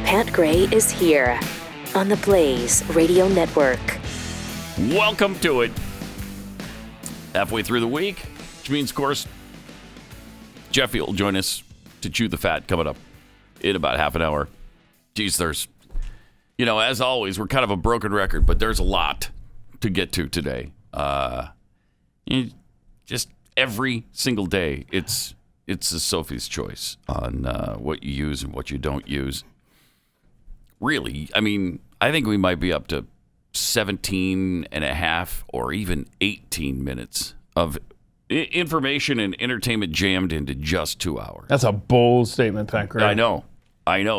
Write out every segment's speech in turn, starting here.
Pat Gray is here on the Blaze Radio Network. Welcome to it. Halfway through the week, which means, of course, Jeffy will join us to chew the fat coming up in about half an hour. Geez, there's, as always, we're kind of a broken record, but there's a lot to get to today. Just every single day, it's a Sophie's choice on what you use and what you don't use. Really, I think we might be up to 17 and a half or even 18 minutes of information and entertainment jammed into just 2 hours. That's a bold statement, Pat Gray. I know,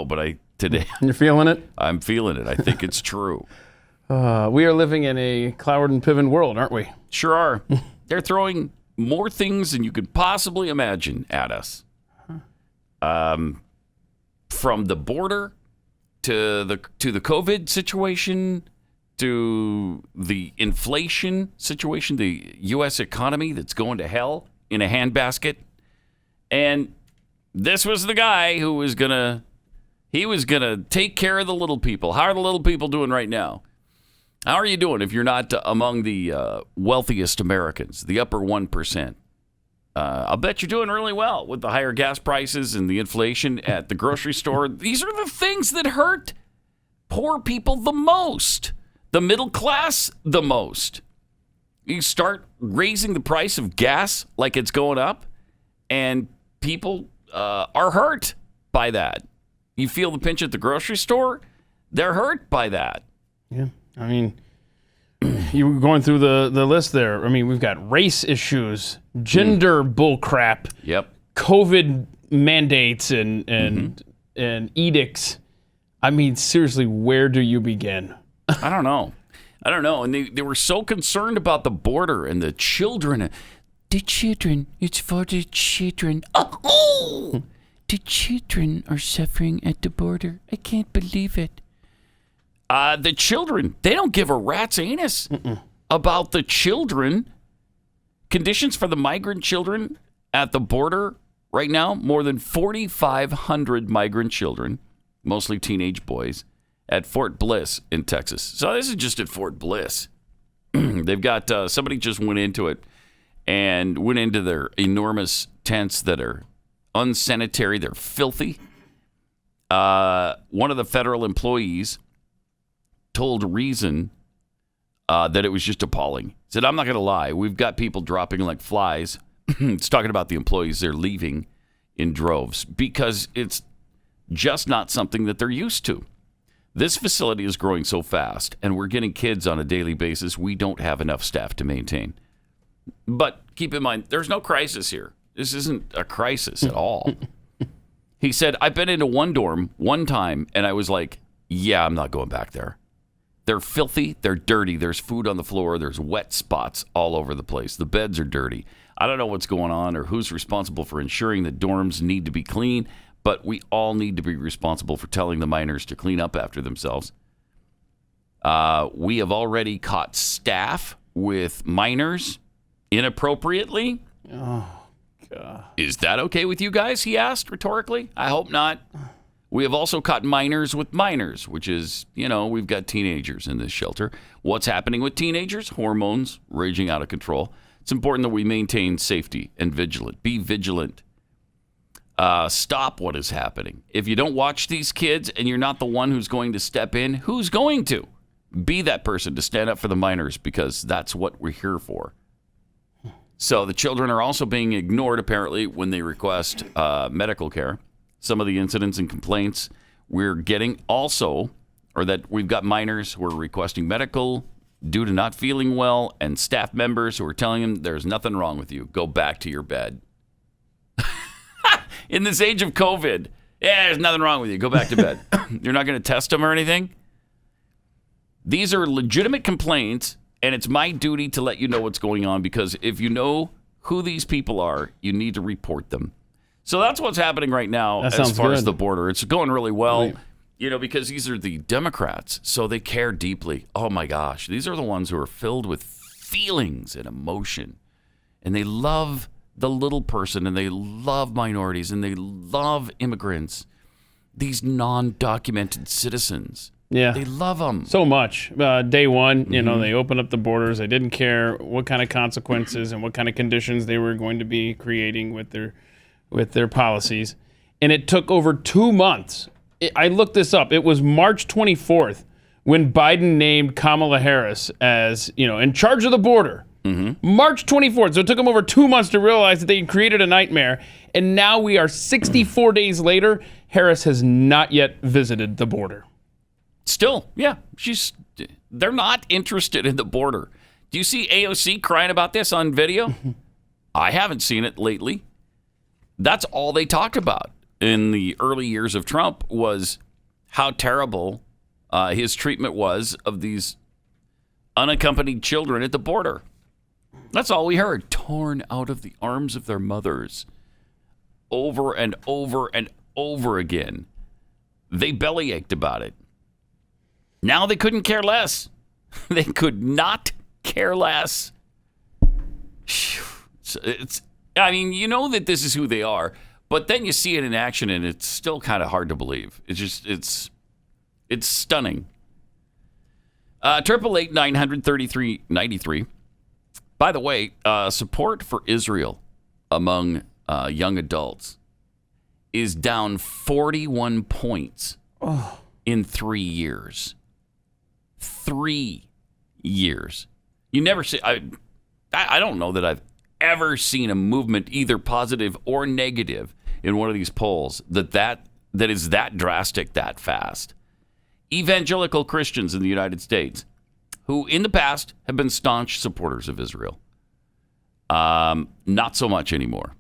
but today... You're feeling it? I'm feeling it. I think it's true. We are living in a Cloward and Piven world, aren't we? Sure are. They're throwing more things than you could possibly imagine at us. From the border to the COVID situation, to the inflation situation, the U.S. economy that's going to hell in a handbasket. And this was the guy who was going to take care of the little people. How are the little people doing right now? How are you doing if you're not among the wealthiest Americans, the upper 1%? I'll bet you're doing really well with the higher gas prices and the inflation at the grocery store. These are the things that hurt poor people the most, the middle class the most. You start raising the price of gas like it's going up, and people are hurt by that. You feel the pinch at the grocery store, they're hurt by that. Yeah. You were going through the list there. We've got race issues, gender bullcrap, yep, COVID mandates and edicts. Seriously, where do you begin? I don't know. And they were so concerned about the border and the children. The children, it's for the children. Oh! The children are suffering at the border. I can't believe it. The children, they don't give a rat's anus about the children. Conditions for the migrant children at the border right now, more than 4,500 migrant children, mostly teenage boys, at Fort Bliss in Texas. So this is just at Fort Bliss. They've got, somebody just went into it and went into their enormous tents that are unsanitary. They're filthy. One of the federal employees told Reason that it was just appalling. He said, I'm not going to lie. We've got people dropping like flies. It's talking about the employees. They're leaving in droves because it's just not something that they're used to. This facility is growing so fast, and we're getting kids on a daily basis. We don't have enough staff to maintain. But keep in mind, there's no crisis here. This isn't a crisis at all. He said, I've been into one dorm one time, and I was like, yeah, I'm not going back there. They're filthy. They're dirty. There's food on the floor. There's wet spots all over the place. The beds are dirty. I don't know what's going on or who's responsible for ensuring that dorms need to be clean, but we all need to be responsible for telling the minors to clean up after themselves. We have already caught staff with minors inappropriately. Oh, God. Is that okay with you guys? He asked rhetorically. I hope not. We have also caught minors with minors, which is, we've got teenagers in this shelter. What's happening with teenagers? Hormones raging out of control. It's important that we maintain safety and vigilant. Be vigilant. Stop what is happening. If you don't watch these kids and you're not the one who's going to step in, who's going to? Be that person to stand up for the minors because that's what we're here for. So the children are also being ignored, apparently, when they request medical care. Some of the incidents and complaints we're getting also, or that we've got minors who are requesting medical due to not feeling well, and staff members who are telling them there's nothing wrong with you. Go back to your bed. In this age of COVID, there's nothing wrong with you. Go back to bed. You're not going to test them or anything? These are legitimate complaints, and it's my duty to let you know what's going on, because if you know who these people are, you need to report them. So that's what's happening right now as far as the border. It's going really well, right, because these are the Democrats, so they care deeply. Oh, my gosh. These are the ones who are filled with feelings and emotion, and they love the little person, and they love minorities, and they love immigrants, these non-documented citizens. Yeah. They love them. So much. Day one, they opened up the borders. They didn't care what kind of consequences and what kind of conditions they were going to be creating with their policies. And it took over 2 months. I looked this up. It was March 24th when Biden named Kamala Harris as, in charge of the border. March 24th. So it took them over 2 months to realize that they created a nightmare. And now we are 64 days later. Harris has not yet visited the border. Still, yeah, they're not interested in the border. Do you see AOC crying about this on video? I haven't seen it lately. That's all they talked about in the early years of Trump was how terrible his treatment was of these unaccompanied children at the border. That's all we heard. Torn out of the arms of their mothers. Over and over and over again. They bellyached about it. Now they couldn't care less. They could not care less. You know that this is who they are, but then you see it in action and it's still kind of hard to believe. It's stunning. 888-900-3393. By the way, support for Israel among young adults is down 41 points in 3 years. 3 years. You never see. I don't know that I've ever seen a movement, either positive or negative, in one of these polls that is that drastic, that fast. Evangelical Christians in the United States, who in the past have been staunch supporters of Israel, not so much anymore.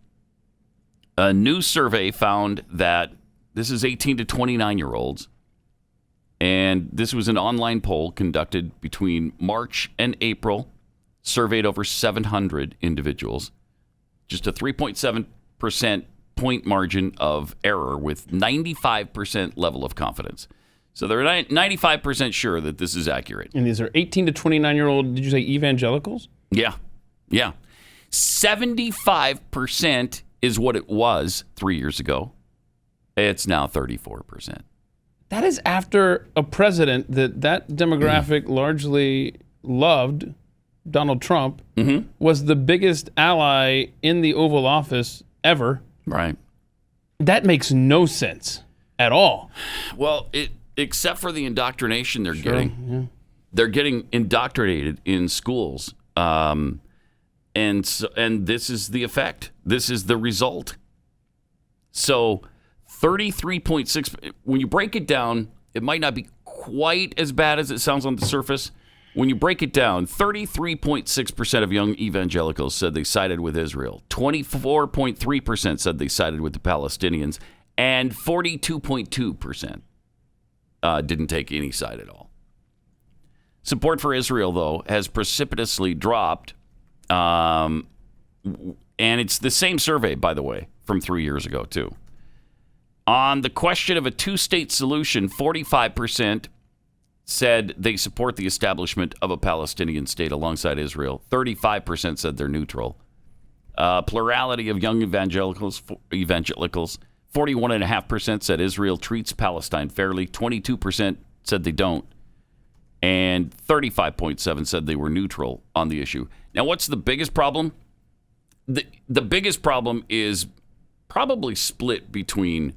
A new survey found that this is 18 to 29-year-olds. And this was an online poll conducted between March and April, surveyed over 700 individuals. Just a 3.7% point margin of error with 95% level of confidence. So they're 95% sure that this is accurate. And these are 18 to 29-year-old, did you say evangelicals? Yeah. 75% is what it was 3 years ago. It's now 34%. That is after a president that demographic largely loved, Donald Trump, was the biggest ally in the Oval Office ever. Right. That makes no sense at all. Well, except for the indoctrination they're getting. Yeah. They're getting indoctrinated in schools. And this is the effect. This is the result. So 33.6, when you break it down, it might not be quite as bad as it sounds on the surface. When you break it down, 33.6% of young evangelicals said they sided with Israel. 24.3% said they sided with the Palestinians. And 42.2% didn't take any side at all. Support for Israel, though, has precipitously dropped. And it's the same survey, by the way, from 3 years ago, too. On the question of a two-state solution, 45% said they support the establishment of a Palestinian state alongside Israel. 35% said they're neutral. Plurality of young evangelicals, 41.5% said Israel treats Palestine fairly. 22% said they don't. And 35.7% said they were neutral on the issue. Now, what's the biggest problem? The biggest problem is probably split between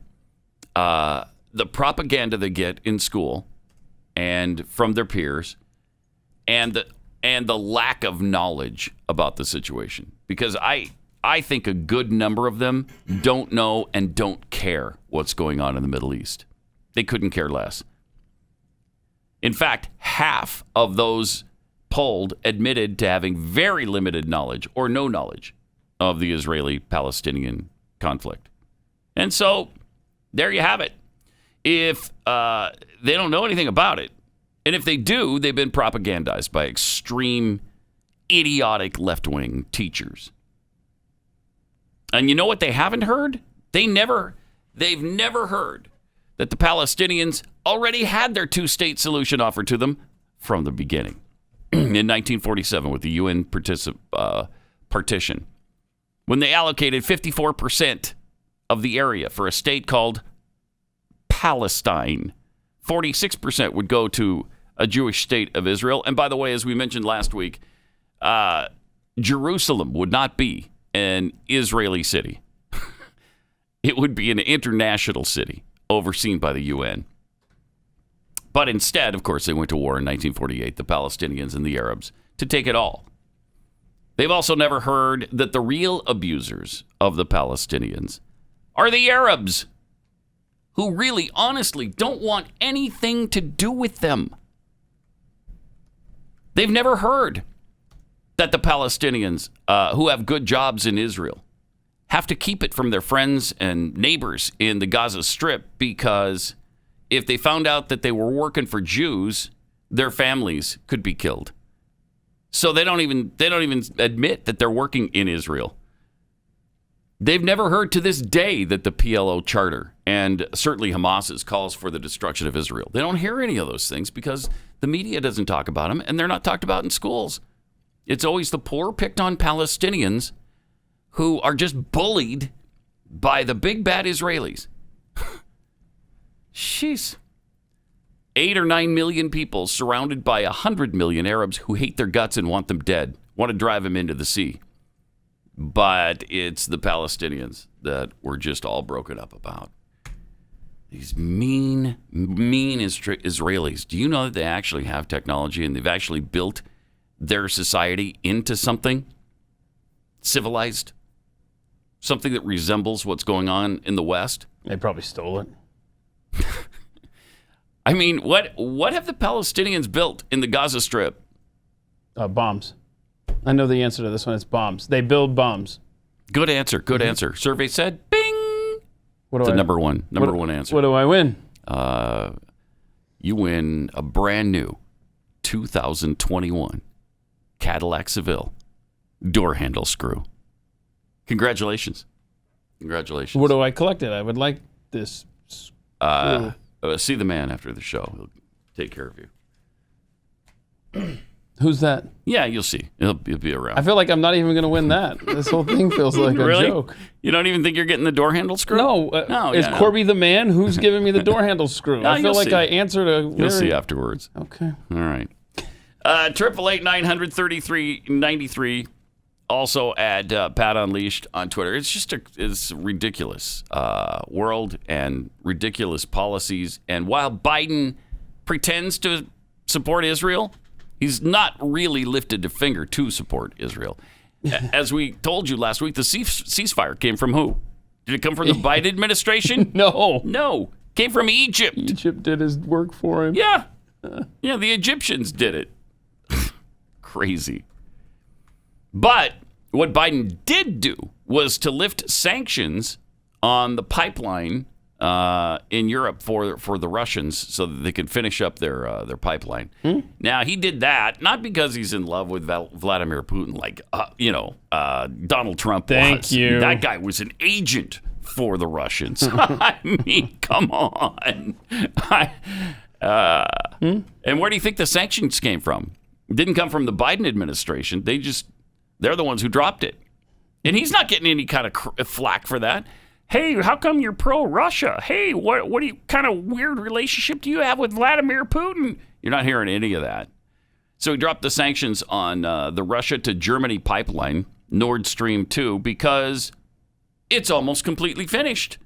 the propaganda they get in school and from their peers, and the lack of knowledge about the situation. Because I think a good number of them don't know and don't care what's going on in the Middle East. They couldn't care less. In fact, half of those polled admitted to having very limited knowledge or no knowledge of the Israeli-Palestinian conflict. And so there you have it. If they don't know anything about it, and if they do, they've been propagandized by extreme, idiotic left-wing teachers. And you know what they haven't heard? They've never heard that the Palestinians already had their two-state solution offered to them from the beginning. In 1947 with the UN partition, when they allocated 54% of the area for a state called Palestine. 46% would go to a Jewish state of Israel. And by the way, as we mentioned last week, Jerusalem would not be an Israeli city. It would be an international city overseen by the UN. But instead, of course, they went to war in 1948, the Palestinians and the Arabs, to take it all. They've also never heard that the real abusers of the Palestinians are the Arabs, who really, honestly, don't want anything to do with them. They've never heard that the Palestinians who have good jobs in Israel have to keep it from their friends and neighbors in the Gaza Strip, because if they found out that they were working for Jews, their families could be killed. So they don't even admit that they're working in Israel. They've never heard to this day that the PLO charter and certainly Hamas's calls for the destruction of Israel. They don't hear any of those things because the media doesn't talk about them, and they're not talked about in schools. It's always the poor picked on Palestinians who are just bullied by the big bad Israelis. Jeez. 8 or 9 million people surrounded by 100 million Arabs who hate their guts and want them dead, want to drive them into the sea. But it's the Palestinians that we're just all broken up about. These mean Israelis. Do you know that they actually have technology and they've actually built their society into something civilized? Something that resembles what's going on in the West? They probably stole it. I mean, what have the Palestinians built in the Gaza Strip? Bombs. I know the answer to this one. It's bombs. They build bombs. Good answer. Good answer. Survey said, bing. What do the number one answer. What do I win? You win a brand new 2021 Cadillac Seville door handle screw. Congratulations. Congratulations. What do I collect it? I would like this screw. See the man after the show. He'll take care of you. Who's that? Yeah, you'll see. He'll be around. I feel like I'm not even going to win that. This whole thing feels like a really? joke. You don't even think you're getting the door handle screw? No. Is Corby the man? Who's giving me the door handle screw? No, I feel like I answered a You'll see afterwards. Okay. All right. 888-900-3393. Also add Pat Unleashed on Twitter. It's just it's ridiculous world and ridiculous policies. And while Biden pretends to support Israel, he's not really lifted a finger to support Israel. As we told you last week, the ceasefire came from who? Did it come from the Biden administration? No. No. Came from Egypt. Egypt did his work for him. Yeah. Yeah, the Egyptians did it. Crazy. But what Biden did do was to lift sanctions on the pipeline in Europe for the Russians so that they could finish up their pipeline. Now, he did that not because he's in love with Vladimir Putin like, Donald Trump was. Thank you. That guy was an agent for the Russians. I mean, come on. And where do you think the sanctions came from? It didn't come from the Biden administration. They're the ones who dropped it. And he's not getting any kind of flack for that. Hey, how come you're pro-Russia? Hey, what kind of weird relationship do you have with Vladimir Putin? You're not hearing any of that. So he dropped the sanctions on the Russia to Germany pipeline, Nord Stream 2, because it's almost completely finished.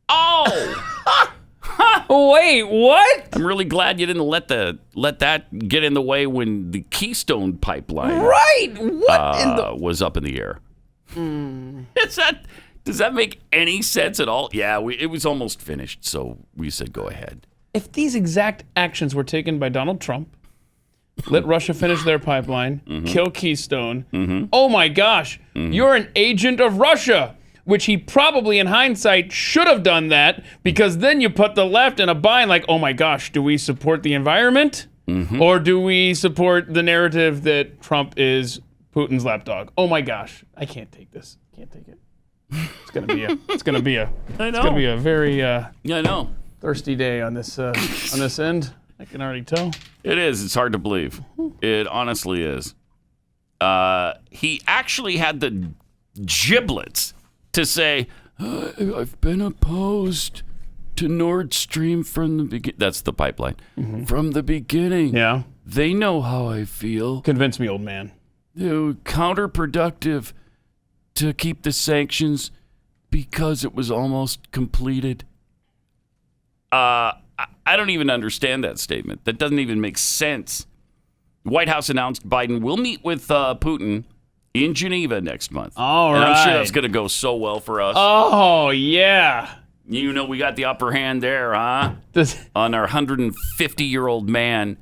Oh! Wait, what? I'm really glad you didn't let that get in the way when the Keystone pipeline was up in the air. Does that make any sense at all? Yeah, it was almost finished, so we said go ahead. If these exact actions were taken by Donald Trump, let Russia finish their pipeline, kill Keystone, oh my gosh, you're an agent of Russia. Which he probably, in hindsight, should have done that, because then you put the left in a bind like, oh my gosh, do we support the environment? Or do we support the narrative that Trump is Putin's lapdog? Oh my gosh, I can't take this. Can't take it. It's gonna be a very I know. thirsty day on this end. I can already tell. It is. It's hard to believe. It honestly is. He actually had the giblets to say, I've been opposed to Nord Stream from the beginning. That's the pipeline. From the beginning. Yeah. They know how I feel. Convince me, old man. They were counterproductive to keep the sanctions because it was almost completed. I don't even understand that statement. That doesn't even make sense. The White House announced Biden will meet with Putin in Geneva next month. All and right. I'm sure that's going to go so well for us. Oh, yeah. You know we got the upper hand there, huh? This, On our 150-year-old man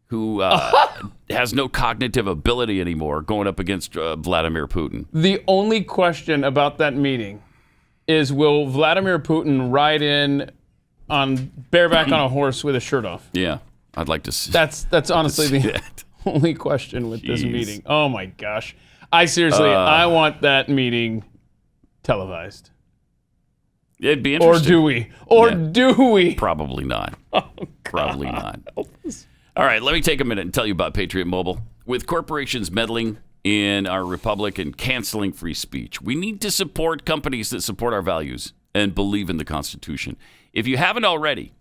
who has no cognitive ability anymore going up against Vladimir Putin. the only question about that meeting is, will Vladimir Putin ride in on bareback on a horse with his shirt off? Yeah, I'd like to see That's honestly see the that. only question with this Jeez. meeting. Oh, my gosh. I seriously, I want that meeting televised. It'd be Or interesting. do we? Or Yeah. do we? Probably not. Probably not. All right, let me take a minute and tell you about Patriot Mobile. With corporations meddling in our republic and canceling free speech, we need to support companies that support our values and believe in the Constitution. If you haven't already,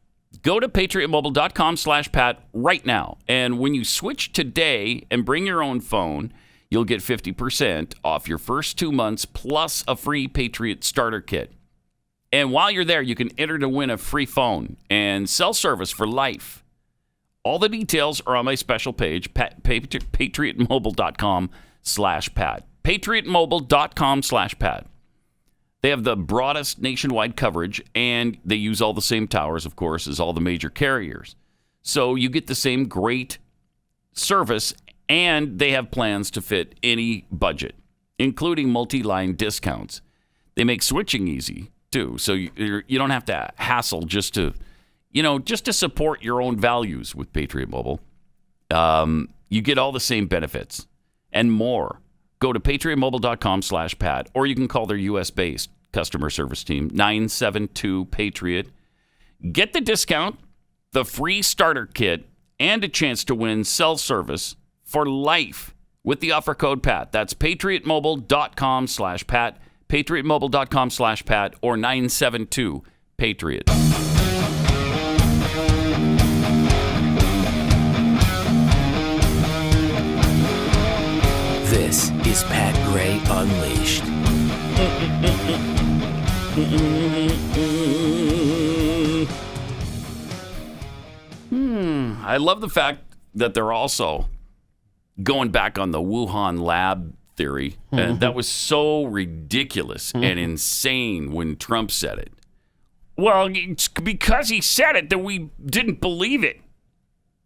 go to patriotmobile.com/Pat right now. And when you switch today and bring your own phone, you'll get 50% off your first 2 months plus a free Patriot starter kit. And while you're there, you can enter to win a free phone and cell service for life. All the details are on my special page, patriotmobile.com/Pat. patriotmobile.com/Pat. They have the broadest nationwide coverage, and they use all the same towers, of course, as all the major carriers. So you get the same great service, and they have plans to fit any budget, including multi-line discounts. They make switching easy, too, so you don't have to hassle just to support your own values with Patriot Mobile. You get all the same benefits and more. Go to patriotmobile.com/Pat, or you can call their U.S.-based customer service team, 972-PATRIOT. Get the discount, the free starter kit, and a chance to win cell service for life with the offer code PAT. That's patriotmobile.com/Pat, patriotmobile.com/Pat, or 972-PATRIOT. This is Pat Gray Unleashed. I love the fact that they're also going back on the Wuhan lab theory. And that was so ridiculous and insane when Trump said it. Well, it's because he said it that we didn't believe it.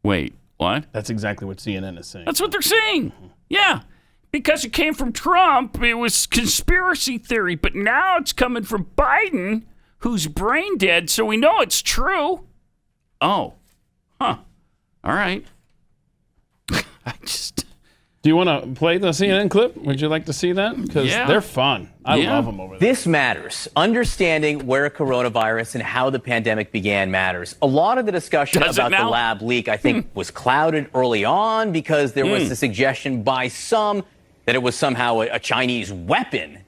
Wait, what? That's exactly what CNN is saying. That's what they're saying. Yeah. Because it came from Trump, it was conspiracy theory. But now it's coming from Biden, who's brain dead, so we know it's true. Oh. Huh. All right. Do you want to play the CNN clip? Would you like to see that? Because they're fun. I love them over there. This matters. Understanding where coronavirus and how the pandemic began matters. A lot of the discussion about the lab leak, I think, was clouded early on because there was the suggestion by some that it was somehow a Chinese weapon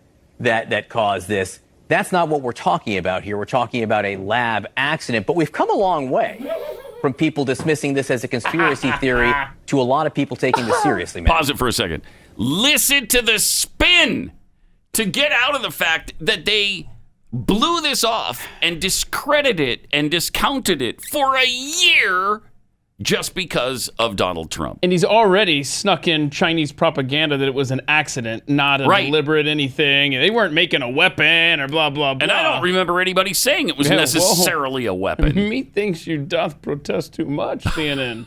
that caused this. That's not what we're talking about here. We're talking about a lab accident. But we've come a long way from people dismissing this as a conspiracy theory to a lot of people taking this seriously, man. Pause it for a second. Listen to the spin to get out of the fact that they blew this off and discredited it and discounted it for a year just because of Donald Trump. And he's already snuck in Chinese propaganda that it was an accident, not a deliberate anything. And they weren't making a weapon or blah, blah, blah. And I don't remember anybody saying it was necessarily a weapon. Methinks you doth protest too much, CNN.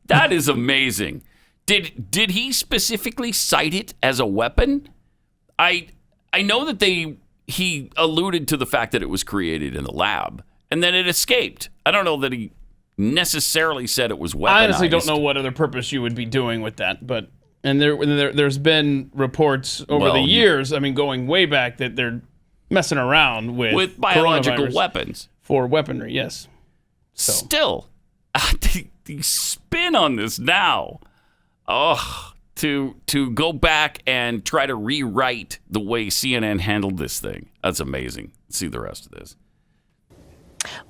That is amazing. Did he specifically cite it as a weapon? I know that he alluded to the fact that it was created in the lab and then it escaped. I don't know that he necessarily said it was weaponized. I honestly don't know what other purpose you would be doing with that, but there's been reports over the years, going way back, that they're messing around with biological weapons for weaponry. Yes. So. Still, the spin on this now, to go back and try to rewrite the way CNN handled this thing. That's amazing. Let's see the rest of this.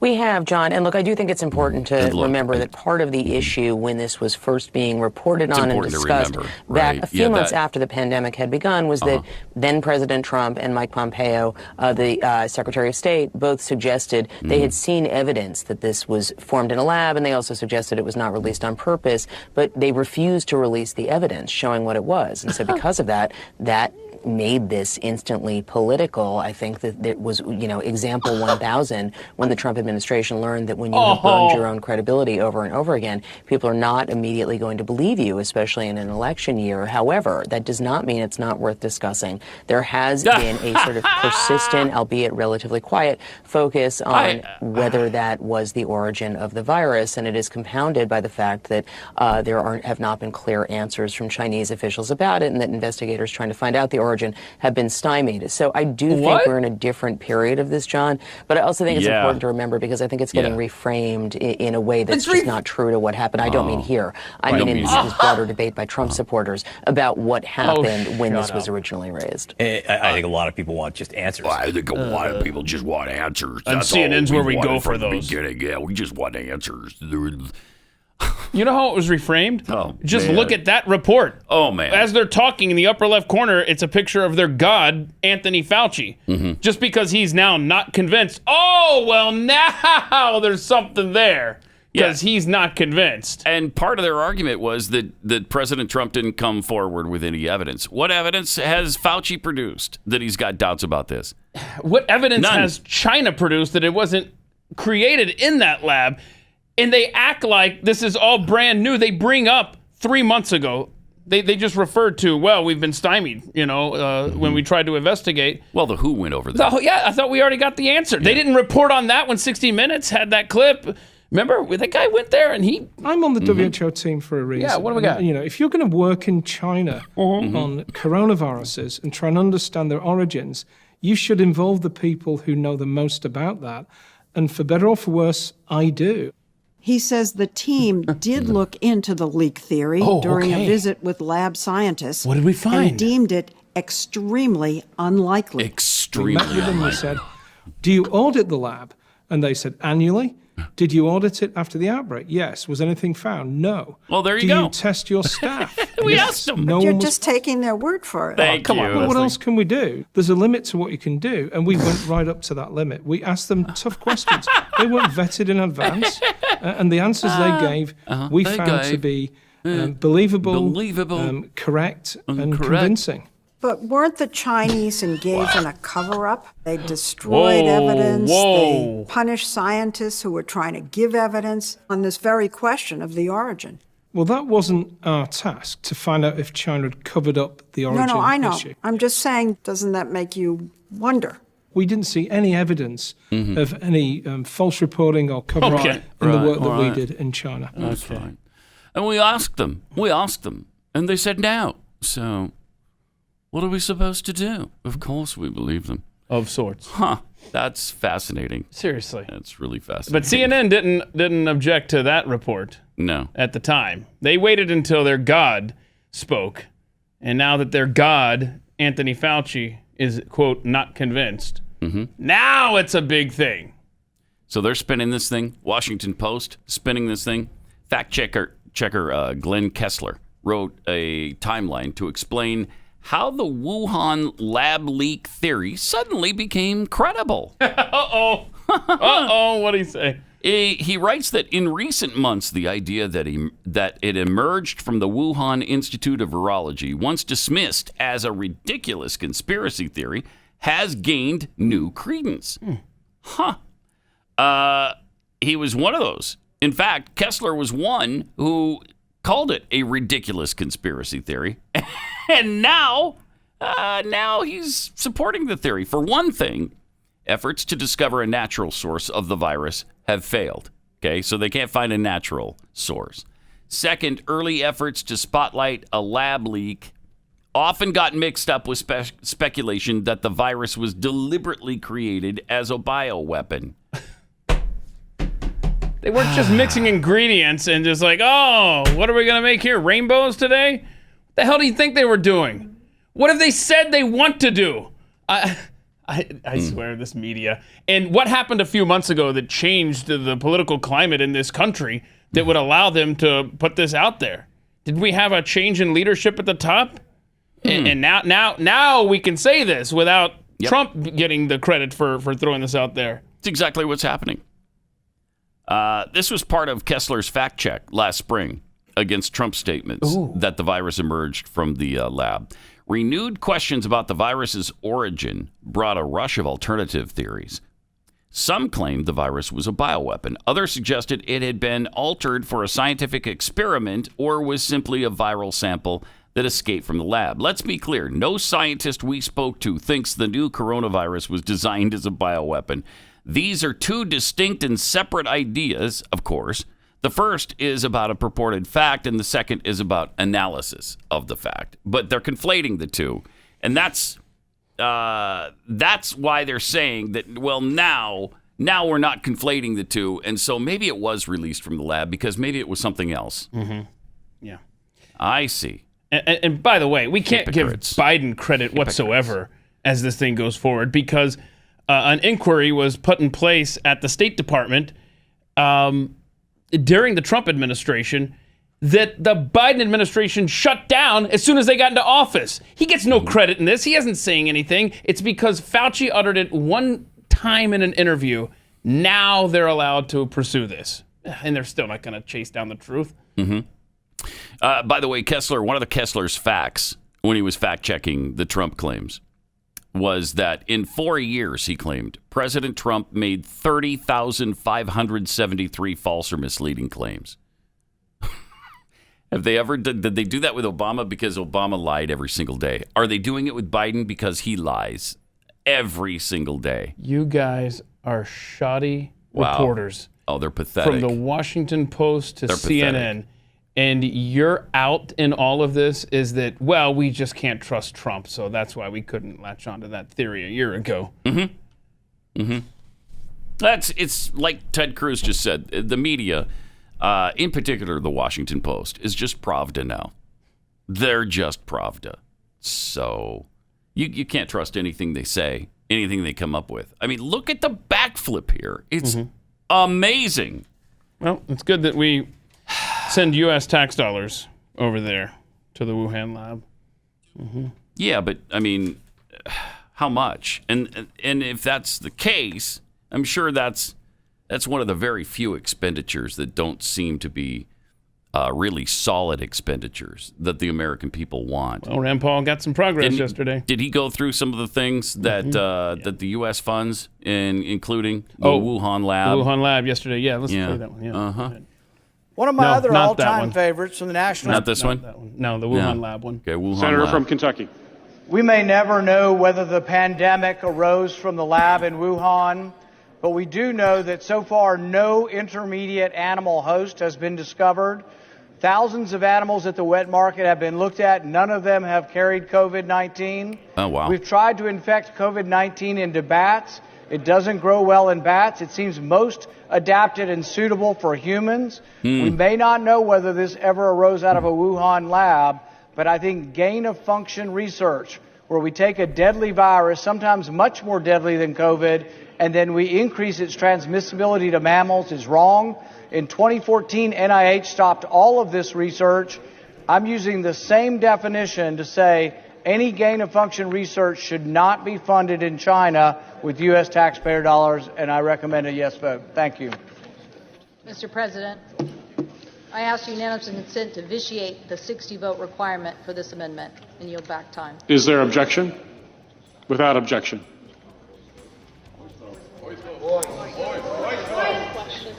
We have, John, and look, I do think it's important to remember that part of the issue when this was first being reported on and discussed that a few months after the pandemic had begun was that then President Trump and Mike Pompeo, the Secretary of State, both suggested they had seen evidence that this was formed in a lab, and they also suggested it was not released on purpose, but they refused to release the evidence showing what it was. And so because of that, that made this instantly political. I think that it was, example 1000 when the Trump administration learned that when you have burned your own credibility over and over again, people are not immediately going to believe you, especially in an election year. However, that does not mean it's not worth discussing. There has been a sort of persistent, albeit relatively quiet, focus on whether that was the origin of the virus, and it is compounded by the fact that have not been clear answers from Chinese officials about it, and that investigators trying to find out the origin have been stymied. So I do think we're in a different period of this, John, but I also think it's important to remember because I think it's getting reframed in a way that's just not true to what happened. I don't mean here. I mean in this broader debate by Trump supporters about what happened when this was originally raised. I think a lot of people want just answers. I think a lot of people just want answers. And CNN's where we go for those. Yeah, we just want answers. You know how it was reframed? Just man. look at that report. Oh, man. As they're talking in the upper left corner, it's a picture of their god, Anthony Fauci. Just because he's now not convinced. Oh, well, now there's something there. Because he's not convinced. And part of their argument was that President Trump didn't come forward with any evidence. What evidence has Fauci produced that he's got doubts about this? What evidence has China produced that it wasn't created in that lab? And they act like this is all brand new. They bring up 3 months ago. They just referred to, well, we've been stymied, when we tried to investigate. Well, the WHO went over that. I thought we already got the answer. They didn't report on that when 60 Minutes had that clip. Remember, that guy went there and he... I'm on the WHO team for a reason. Yeah, what do we got? If you're going to work in China on coronaviruses and try and understand their origins, you should involve the people who know the most about that. And for better or for worse, I do. He says the team did look into the leak theory during a visit with lab scientists. What did we find? And deemed it extremely unlikely. We met with them and said, do you audit the lab? And they said, annually. Did you audit it after the outbreak? Yes. Was anything found? No. Well, there you go. Do you test your staff? We asked them. But you're just taking their word for it. Come on. Well, what else can we do? There's a limit to what you can do, and we went right up to that limit. We asked them tough questions. They weren't vetted in advance, and the answers they gave we found to be believable, correct, and convincing. But weren't the Chinese engaged in a cover-up? They destroyed evidence. They punished scientists who were trying to give evidence on this very question of the origin. Well, that wasn't our task, to find out if China had covered up the origin issue. No, I know. I'm just saying, doesn't that make you wonder? We didn't see any evidence of any false reporting or cover-up in the work that we did in China. That's fine. And we asked them, and they said no. So... what are we supposed to do? Of course we believe them. Of sorts. That's fascinating. Seriously. That's really fascinating. But CNN didn't object to that report. No. At the time. They waited until their God spoke. And now that their God, Anthony Fauci, is, quote, not convinced, now it's a big thing. So they're spinning this thing. Washington Post spinning this thing. Fact checker Glenn Kessler wrote a timeline to explain how the Wuhan lab leak theory suddenly became credible. What'd he say? He writes that in recent months, the idea that it emerged from the Wuhan Institute of Virology, once dismissed as a ridiculous conspiracy theory, has gained new credence. He was one of those. In fact, Kessler was one who called it a ridiculous conspiracy theory. And now he's supporting the theory. For one thing, efforts to discover a natural source of the virus have failed. Okay, so they can't find a natural source. Second, early efforts to spotlight a lab leak often got mixed up with speculation that the virus was deliberately created as a bioweapon. They weren't just mixing ingredients and just like, what are we going to make here? Rainbows today? What the hell do you think they were doing? What have they said they want to do? I swear, this media. And what happened a few months ago that changed the political climate in this country that would allow them to put this out there? Did we have a change in leadership at the top? And now we can say this without Trump getting the credit for throwing this out there. It's exactly what's happening. This was part of Kessler's fact check last spring against Trump's statements that the virus emerged from the lab. Renewed questions about the virus's origin brought a rush of alternative theories. Some claimed the virus was a bioweapon. Others suggested it had been altered for a scientific experiment or was simply a viral sample that escaped from the lab. Let's be clear. No scientist we spoke to thinks the new coronavirus was designed as a bioweapon. These are two distinct and separate ideas, of course. The first is about a purported fact, and the second is about analysis of the fact. But they're conflating the two, and that's why they're saying that. Well, now we're not conflating the two, and so maybe it was released from the lab because maybe it was something else. Mm-hmm. Yeah, I see. And by the way, we can't give Biden credit whatsoever as this thing goes forward because an inquiry was put in place at the State Department. During the Trump administration that the Biden administration shut down as soon as they got into office. He gets no credit in this. He isn't saying anything. It's because Fauci uttered it one time in an interview. Now they're allowed to pursue this. And they're still not going to chase down the truth. Mm-hmm. By the way, one of Kessler's facts when he was fact-checking the Trump claims was that in 4 years, he claimed, President Trump made 30,573 false or misleading claims. Have they ever did they do that with Obama because Obama lied every single day? Are they doing it with Biden because he lies every single day? You guys are shoddy reporters. Oh, they're pathetic. From the Washington Post to CNN. Pathetic. And you're out in all of this is that, well, we just can't trust Trump, so that's why we couldn't latch onto that theory a year ago. Mm-hmm. Mm-hmm. It's like Ted Cruz just said. The media, in particular the Washington Post, is just Pravda now. They're just Pravda. So you can't trust anything they say, anything they come up with. I mean, look at the backflip here. It's amazing. Well, it's good that we send U.S. tax dollars over there to the Wuhan lab. Mm-hmm. Yeah, but I mean, how much? And if that's the case, I'm sure that's one of the very few expenditures that don't seem to be really solid expenditures that the American people want. Well, Rand Paul got some progress yesterday. Did he go through some of the things that that the U.S. funds, including the Wuhan lab? The Wuhan lab yesterday. Yeah, let's play that one. Yeah. Uh-huh. One of my other all-time favorites from the National... Not this one? That one. No, the Wuhan lab one. Okay, Wuhan Senator lab. from Kentucky. We may never know whether the pandemic arose from the lab in Wuhan, but we do know that so far no intermediate animal host has been discovered. Thousands of animals at the wet market have been looked at. None of them have carried COVID-19. Oh, wow. We've tried to infect COVID-19 into bats. It doesn't grow well in bats. It seems most adapted and suitable for humans. We may not know whether this ever arose out of a Wuhan lab, but I think gain-of-function research, where we take a deadly virus, sometimes much more deadly than COVID, and then we increase its transmissibility to mammals, is wrong. In 2014, NIH stopped all of this research. I'm using the same definition to say any gain-of-function research should not be funded in China with U.S. taxpayer dollars, and I recommend a yes vote. Thank you. Mr. President, I ask unanimous consent to vitiate the 60-vote requirement for this amendment and yield back time. Is there objection? Without objection.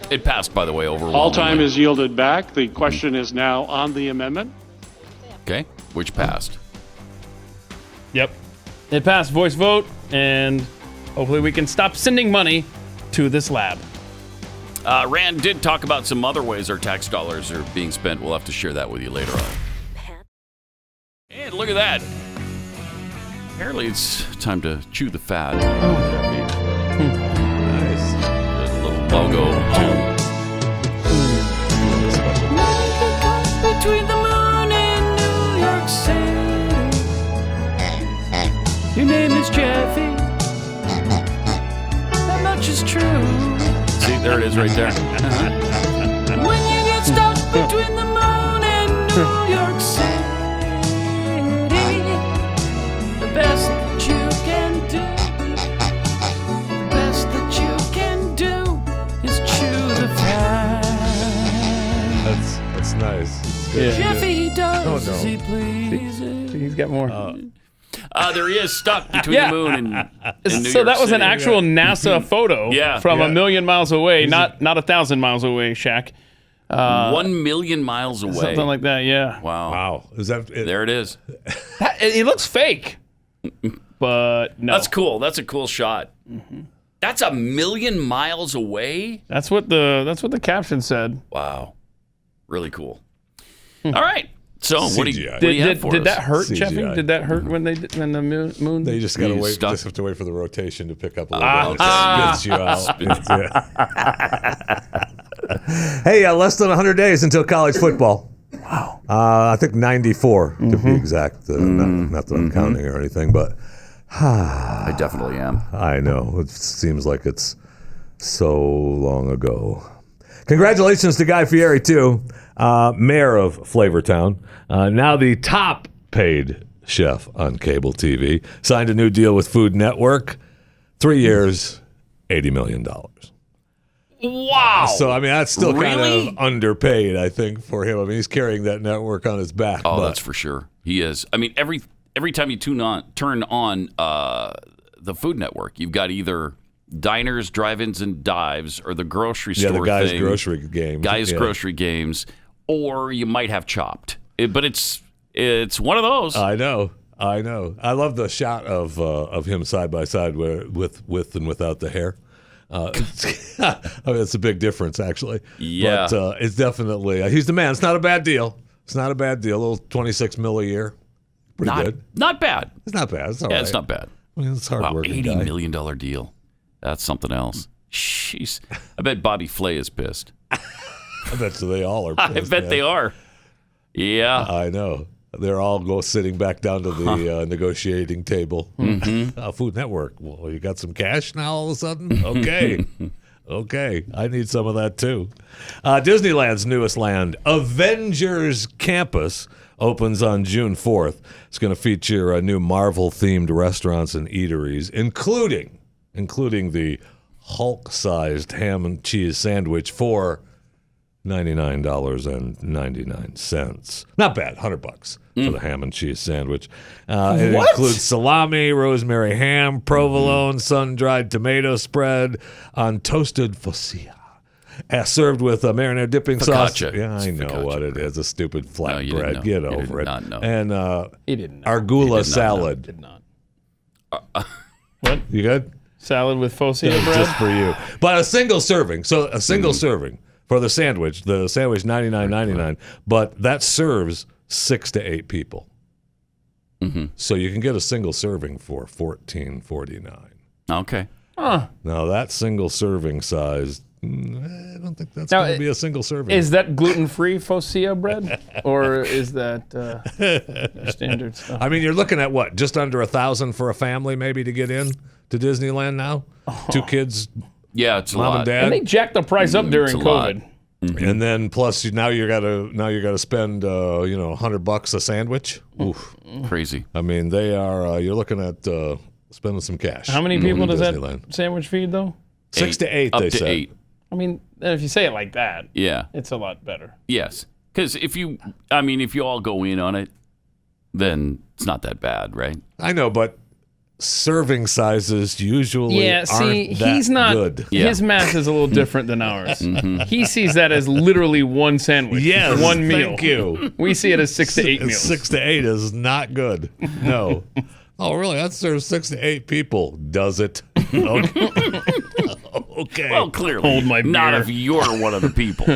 It passed, by the way, overwhelmingly. All time is yielded back. The question is now on the amendment. Okay, which passed. Yep. It passed voice vote, and hopefully we can stop sending money to this lab. Rand did talk about some other ways our tax dollars are being spent. We'll have to share that with you later on. And look at that. Apparently it's time to chew the fat. Nice. There's a little logo, too. Between the moon and New York City. Your name is Jeffy. There it is right there. When you get stuck between the moon and New York City, the best that you can do, the best that you can do is chew the fat. That's nice. Jeffy does as he pleases. See, he's got more. There he is, stuck between the moon and New York So that was City. an actual NASA photo from a million miles away, not 1,000 miles away, Shaq. 1 million miles away. Something like that, yeah. Wow. Is that it? There it is. It looks fake, but no. That's cool. That's a cool shot. That's 1 million miles away? That's what the caption said. Wow. Really cool. All right. So what do you have for did us? that hurt, CGI. Jeffy? Did that hurt when the moon? They just gotta wait. Stuck. Just have to wait for the rotation to pick up a little bit. It spits you out. Hey, less than 100 days until college football. Wow. I think 94 to be exact. Not that I'm counting or anything, but I definitely am. I know. It seems like it's so long ago. Congratulations to Guy Fieri, too, mayor of Flavortown, now the top paid chef on cable TV. Signed a new deal with Food Network. 3 years, $80 million. Wow. So, I mean, that's still Really? kind of underpaid, I think, for him. I mean, he's carrying that network on his back. Oh, that's for sure. He is. I mean, every time you turn on the Food Network, you've got either diners, drive-ins, and dives, or the grocery store the Guy's thing. Grocery Games. Grocery Games, or you might have Chopped. But it's one of those. I know. I love the shot of him side by side with and without the hair. I mean, it's a big difference, actually. Yeah. But it's definitely, he's the man. It's not a bad deal. A little $26 million a year. Pretty good. Not bad. It's not bad. It's all right. It's not bad. I mean, it's hard work. $80 million deal. That's something else. Jeez. I bet Bobby Flay is pissed. I bet they all are pissed. I bet they are. Yeah. I know. They're all sitting back down to the negotiating table. Food Network. Well, you got some cash now all of a sudden? Okay. Okay. I need some of that too. Disneyland's newest land, Avengers Campus, opens on June 4th. It's going to feature new Marvel-themed restaurants and eateries, including the Hulk-sized ham and cheese sandwich for $99.99. Not bad, $100 for the ham and cheese sandwich. It includes salami, rosemary ham, provolone, sun-dried tomato spread on toasted focaccia. Served with a marinara dipping sauce. Yeah, I know what it is. A stupid flat bread. Get over it. Not know. And He didn't know. arugula salad. Did not. What? You good? Salad with focaccia bread? Just for you. But a single serving. So a single serving for the sandwich. The sandwich $99.99, but that serves 6 to 8 people. So you can get a single serving for $14.49. Okay. Now that single serving size, I don't think that's going to be a single serving. Is that gluten-free focaccia bread, or is that standard stuff? I mean, you're looking at what? Just under $1,000 for a family, maybe, to get in to Disneyland now. 2 kids. Yeah, it's a mom lot. and dad. And they jacked the price up during COVID. And then plus now you gotta spend $100 a sandwich. Oof. Crazy. I mean, they are. You're looking at spending some cash. How many people does Disneyland. that sandwich feed, though? 6 to 8. Up They to said. 8. I mean, if you say it like that, Yeah. it's a lot better. Yes. Because if you all go in on it, then it's not that bad, right? I know, but serving sizes usually aren't that he's not. good. Yeah. His math is a little different than ours. He sees that as literally one sandwich, Yes, one meal. thank you. We see it as 6 to 8 meals. 6 to 8 is not good. No. Oh, really? That serves 6 to 8 people. Does it? Okay. Okay. Well, clearly, Hold my not beer. if you're one of the people.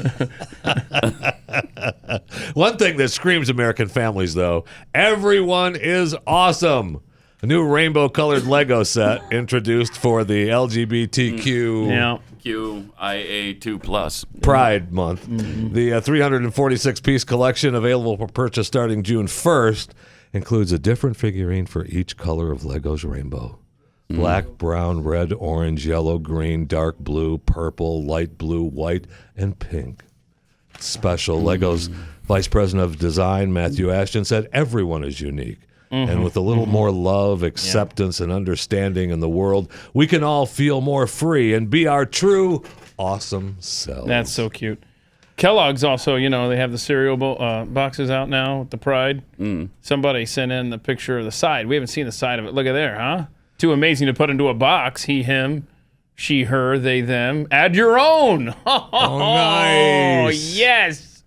One thing that screams American families, though, everyone is awesome. A new rainbow-colored Lego set introduced for the LGBTQ Yeah. QIA2+. Pride Month. The 346-piece collection, available for purchase starting June 1st, includes a different figurine for each color of Lego's rainbow. Black, brown, red, orange, yellow, green, dark blue, purple, light blue, white, and pink. Special. Lego's Vice President of Design, Matthew Ashton, said everyone is unique. And with a little more love, acceptance, and understanding in the world, we can all feel more free and be our true, awesome selves. That's so cute. Kellogg's also, they have the cereal boxes out now with the Pride. Somebody sent in the picture of the side. We haven't seen the side of it. Look at there, huh? Too amazing to put into a box. He, him, she, her, they, them. Add your own. Oh, nice. Yes.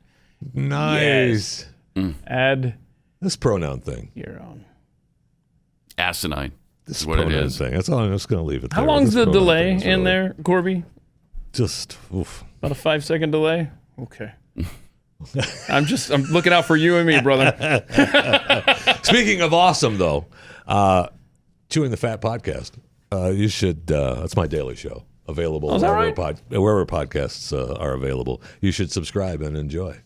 Nice. Yes. Add this pronoun thing. Your own. Asinine. This is what it is. Thing. That's all. I'm just going to leave it there. How long's the delay in there, Corby? Just oof. About a 5-second delay? Okay. I'm looking out for you and me, brother. Speaking of awesome, though, Chewing the Fat podcast. You should. That's my daily show. Available wherever podcasts are available. You should subscribe and enjoy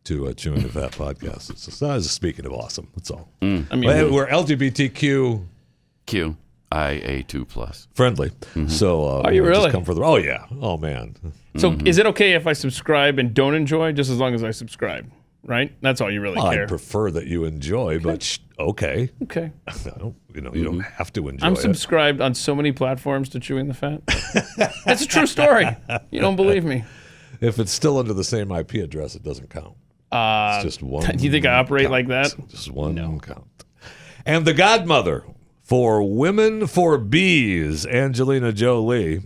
to Chewing the Fat podcast. It's speaking of awesome. That's all. I mean, we're LGBTQ. IA2+ friendly. So are you really? Just come for the. Oh yeah. Oh man. So is it okay if I subscribe and don't enjoy, just as long as I subscribe? Right? That's all you really care. I prefer that you enjoy, but okay. Okay. You don't have to enjoy. I'm subscribed on so many platforms to Chewing the Fat. That's a true story. You don't believe me? If it's still under the same IP address, it doesn't count. It's just one. Do you think I operate like that? Just one count. And the godmother for Women for Bees, Angelina Jolie,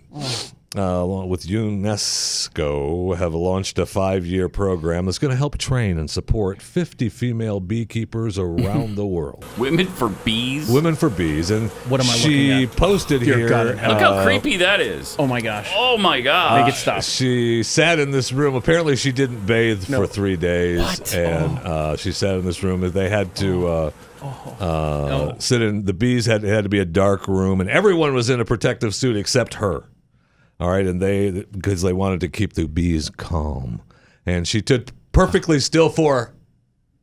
along with UNESCO, have launched a 5-year program that's going to help train and support 50 female beekeepers around the world. Women for Bees? Women for Bees. And what am I looking at? She posted here. Look how creepy that is. Oh, my gosh. Oh, my gosh. Make it stop. She sat in this room. Apparently, she didn't bathe for 3 days. What? And she sat in this room. They had to... sit in. The bees had to be a dark room, and everyone was in a protective suit except her. All right, and because they wanted to keep the bees calm, and she stood perfectly still for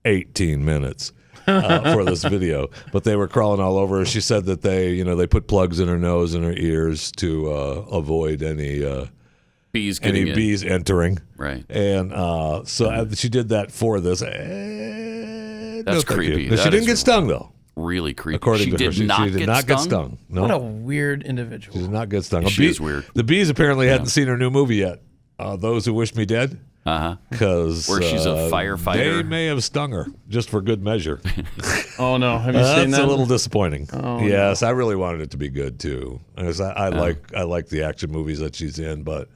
18 minutes for this video. But they were crawling all over her. She said that they put plugs in her nose and her ears to avoid any bees entering. Right, and so she did that for this. That's creepy. But she didn't get stung, though. Really creepy. According to her, she did not get stung. No. What a weird individual. She did not get stung. She is weird. The bees apparently hadn't seen her new movie yet. Those Who Wish Me Dead. Because where she's a firefighter. They may have stung her just for good measure. Oh no! Have you seen that? That's a little disappointing. Oh, yes, I really wanted it to be good too. I like the action movies that she's in, but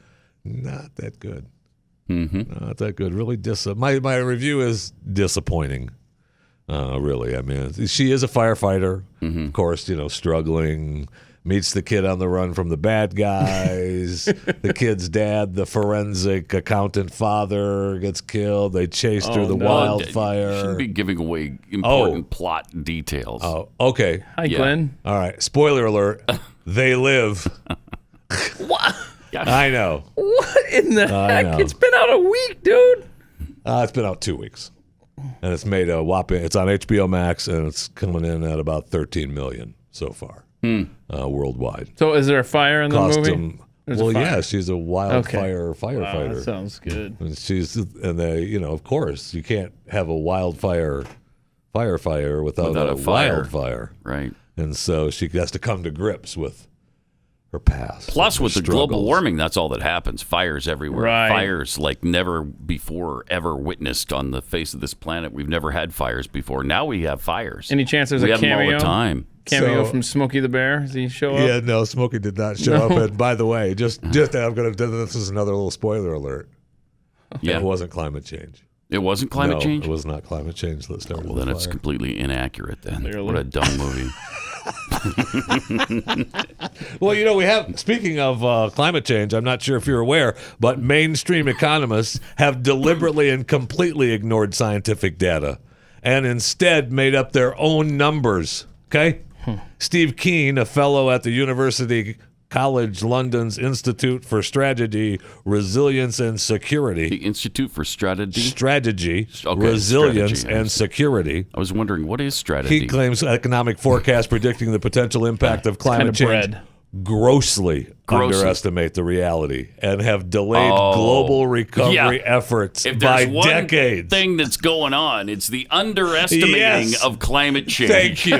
not that good. Not that good. Really my review is disappointing. Really, I mean, she is a firefighter, of course, struggling, meets the kid on the run from the bad guys. The kid's dad, the forensic accountant father, gets killed. They chased through the wildfire. You shouldn't be giving away important plot details. Oh, okay. Hi, Glenn. All right. Spoiler alert. They live. What? I know. What in the heck? It's been out a week, dude. It's been out 2 weeks. And it's made a whopping. It's on HBO Max, and it's coming in at about 13 million so far worldwide. So, is there a fire in the movie? Yeah, she's a wildfire firefighter. Wow, that sounds good. And of course, you can't have a wildfire firefighter without a wildfire, right? And so she has to come to grips with her past. Plus, with the global warming, that's all that happens. Fires everywhere. Right. Fires like never before ever witnessed on the face of this planet. We've never had fires before. Now we have fires. Any chance there's we a have cameo? Them all the time. Cameo from Smokey the Bear? Does he show up? Yeah, no, Smokey did not show up. And by the way, just I'm going to. This is another little spoiler alert. Yeah, it wasn't climate change. It wasn't climate change? It was not climate change that started Well, then the it's fire. completely inaccurate then. Clearly. What a dumb movie. Well, we have, speaking of climate change, I'm not sure if you're aware, but mainstream economists have deliberately and completely ignored scientific data and instead made up their own numbers. Okay? Steve Keen, a fellow at the University College London's Institute for Strategy, Resilience and Security. The Institute for Strategy? Strategy, Resilience and Security. I was wondering, what is strategy? He claims economic forecast predicting the potential impact of climate change grossly underestimate the reality and have delayed global recovery efforts by decades. If there's one thing that's going on, it's the underestimating of climate change. Thank you.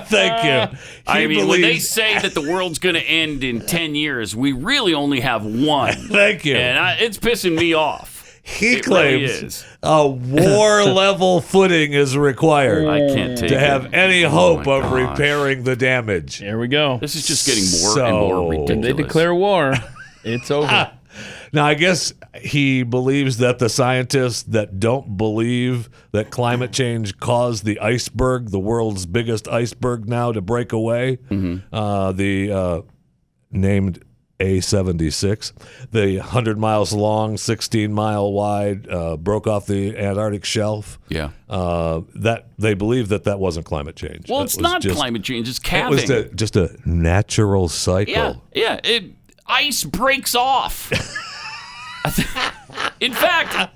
Thank you. I mean, when they say that the world's going to end in 10 years, we really only have one. Thank you. And it's pissing me off. He claims a war-level footing is required to have any hope of repairing the damage. Here we go. This is just getting more and more ridiculous. When they declare war, it's over. Now, I guess he believes that the scientists that don't believe that climate change caused the iceberg, the world's biggest iceberg now, to break away, named A76, the 100 miles long, 16-mile wide, broke off the Antarctic shelf. Yeah. That they believe that wasn't climate change. Well, it's not climate change. It's calving. It was just a natural cycle. Yeah. Ice breaks off. In fact,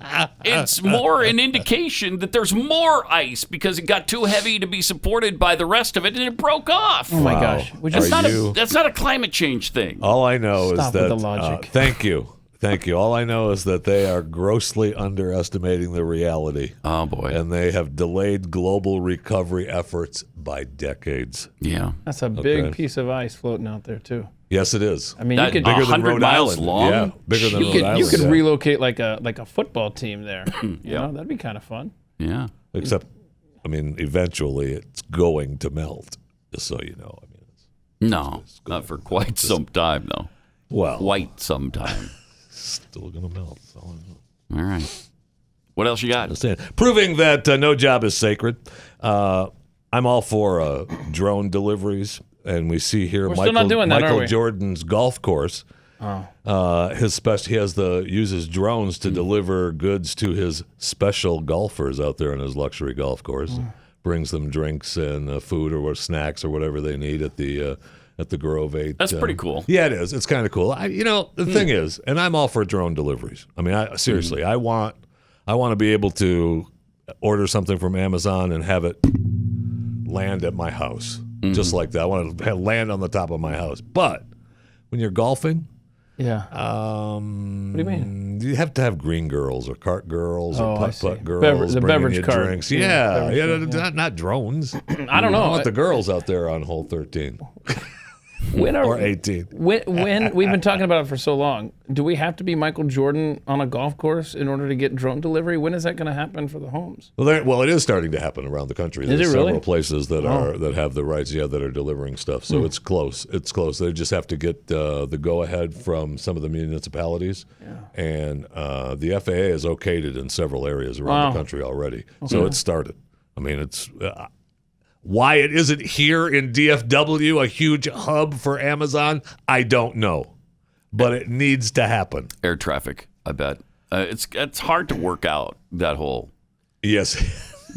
it's more an indication that there's more ice because it got too heavy to be supported by the rest of it and it broke off. Oh my gosh. That's not a climate change thing. All I know is that with the logic. Thank you. All I know is that they are grossly underestimating the reality. Oh boy. And they have delayed global recovery efforts by decades. Yeah. That's a big piece of ice floating out there too. Yes, it is. I mean, you could bigger than 100 Rhode miles Island. long. Yeah, bigger than Rhode Island. You could relocate like a football team there. You know, that'd be kind of fun. Yeah. Except, I mean, eventually it's going to melt. Just so you know. I mean, it's not for quite some time, though. Well, quite some time. Still going to melt. All right. What else you got? Proving that no job is sacred. I'm all for drone deliveries. And we see here Michael Jordan's golf course. He uses drones to deliver goods to his special golfers out there on his luxury golf course. Brings them drinks and food or snacks or whatever they need at the Grove 8. That's pretty cool. Yeah, it is. It's kind of cool. The thing is, and I'm all for drone deliveries. I mean, seriously, I want to be able to order something from Amazon and have it land at my house. Just like that. I want to land on the top of my house. But when you're golfing, what do you mean? You have to have green girls or cart girls or putt-putt girls. The beverage cart. Drinks. Not drones. I don't know. I want the girls out there on hole 13. Or 18. When we've been talking about it for so long, do we have to be Michael Jordan on a golf course in order to get drone delivery? When is that going to happen for the homes? Well, it is starting to happen around the country. There's several places that have the rights, that are delivering stuff. So it's close. It's close. They just have to get the go-ahead from some of the municipalities. Yeah. And the FAA has okayed it in several areas around the country already. Okay. So it's started. I mean, it's... why it isn't here in DFW, a huge hub for Amazon, I don't know. But it needs to happen. Air traffic, I bet. It's hard to work out, that whole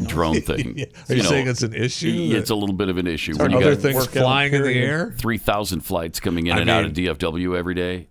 drone thing. Are you saying it's an issue? It's a little bit of an issue. When you got things flying in the air? 3,000 flights coming in and out of DFW every day.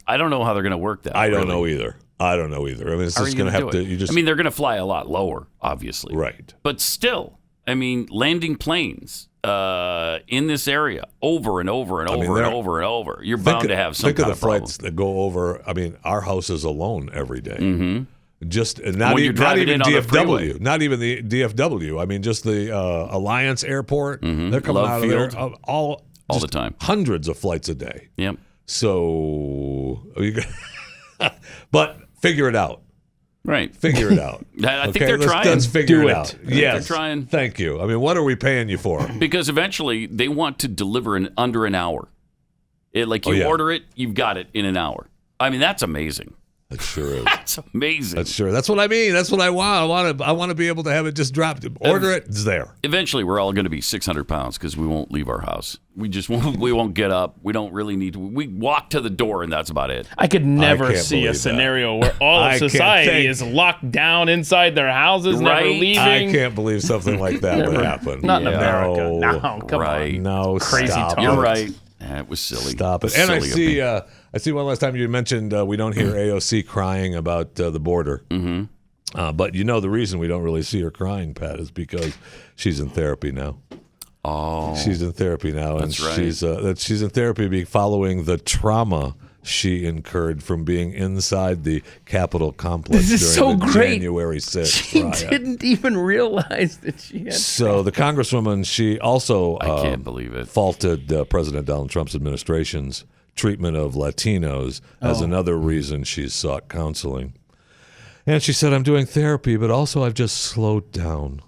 I don't know how they're going to work that. I don't know either. I mean, it's just going to have to... I mean, they're going to fly a lot lower, obviously. Right. But still... I mean, landing planes in this area over and over and over and over and over. You're bound to have some kind of problem. Think of the flights that go over. I mean, our house is alone every day. Mm-hmm. Just not even DFW. Not even the DFW. I mean, just the Alliance Airport. Mm-hmm. They're coming out of there all the time. Hundreds of flights a day. Yep. So, but figure it out. Right. Figure it out. I think they're trying. Let's figure it out. Yes. They're trying. Thank you. I mean, what are we paying you for? Because eventually they want to deliver in under an hour. Order it, you've got it in an hour. I mean, that's amazing. That sure is. That's amazing. That's sure. That's what I mean. That's what I want. I want to be able to have it just dropped. Order it. It's there. Eventually, we're all going to be 600 pounds because we won't leave our house. We just won't. We won't get up. We don't really need to. We walk to the door and that's about it. I could never see a scenario where all of society is locked down inside their houses, never leaving. I can't believe something like that would happen. Not in America. No, come on. No, crazy stop. talk. You're right. That was silly. Stop it. And I see one last time you mentioned we don't hear AOC crying about the border. Mm-hmm. But you know the reason we don't really see her crying, Pat, is because she's in therapy now. Oh. She's in therapy now. That's right. She's in therapy following the trauma she incurred from being inside the Capitol complex during the January 6th She riot. didn't even realize that she had. So the congresswoman, she also I can't believe it. faulted President Donald Trump's administration's treatment of Latinos as another reason she's sought counseling. And she said, I'm doing therapy, but also I've just slowed down.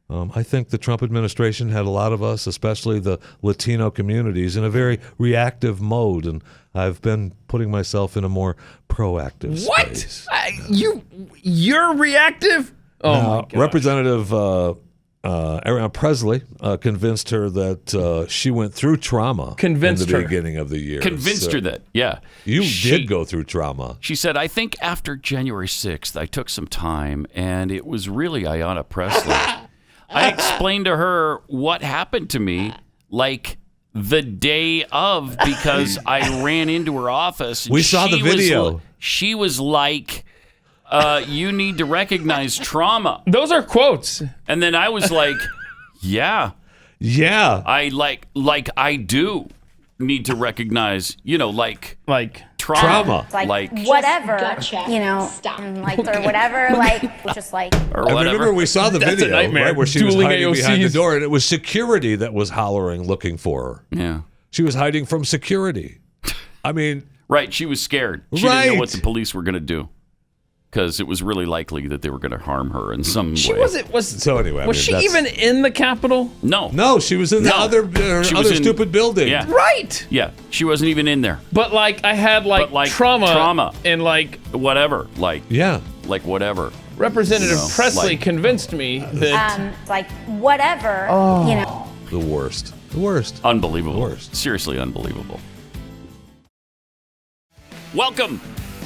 I think the Trump administration had a lot of us, especially the Latino communities, in a very reactive mode, and I've been putting myself in a more proactive space. You're reactive? Oh, my God. Representative Ariana Presley convinced her that she went through trauma in the beginning of the year. Convinced her that, yeah. You did go through trauma. She said, I think after January 6th, I took some time, and it was really Ayanna Presley. I explained to her what happened to me, like the day of, because I ran into her office. We saw the video. She was like, you need to recognize trauma. Those are quotes. And then I was like, yeah. I I do need to recognize, like trauma. Like whatever, or whatever, just like. Or whatever. I remember we saw the video, right, where she was hiding behind the door, and it was security that was hollering, looking for her. Yeah. She was hiding from security. I mean. Right, she was scared. She didn't know what the police were going to do. Because it was really likely that they were going to harm her in some way. So anyway, was she even in the Capitol? No, she was in the other stupid building. Yeah. Right. Yeah, she wasn't even in there. But I had trauma and whatever, whatever. Representative Presley convinced me that whatever, The worst. Unbelievable. The worst. Seriously unbelievable. Welcome.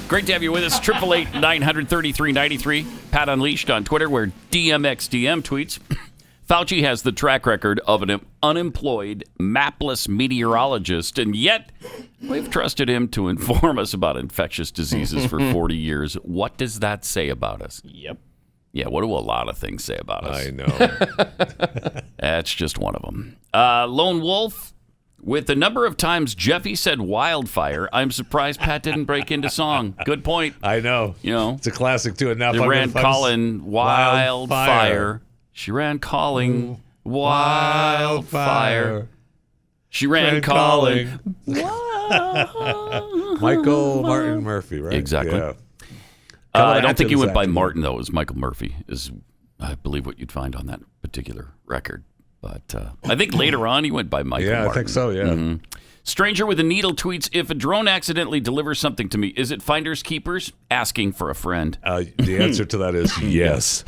Great to have you with us. 888-933-93. Pat Unleashed on Twitter, where DMXDM tweets, Fauci has the track record of an unemployed, mapless meteorologist, and yet we've trusted him to inform us about infectious diseases for 40 years. What does that say about us? Yep. Yeah, what do a lot of things say about us? I know. That's just one of them. Lone Wolf. With the number of times Jeffy said wildfire, I'm surprised Pat didn't break into song. Good point. I know. It's a classic, too. And now they ran calling wildfire. She ran calling wildfire. She ran calling. Michael Martin Murphy, right? Exactly. Yeah. I don't think he went by Martin, though. It was Michael Murphy, is, I believe, what you'd find on that particular record. But I think later on he went by Michael Martin. I think so, yeah. Mm-hmm. Stranger with a Needle tweets, if a drone accidentally delivers something to me, is it finders keepers? Asking for a friend. The answer to that is yes.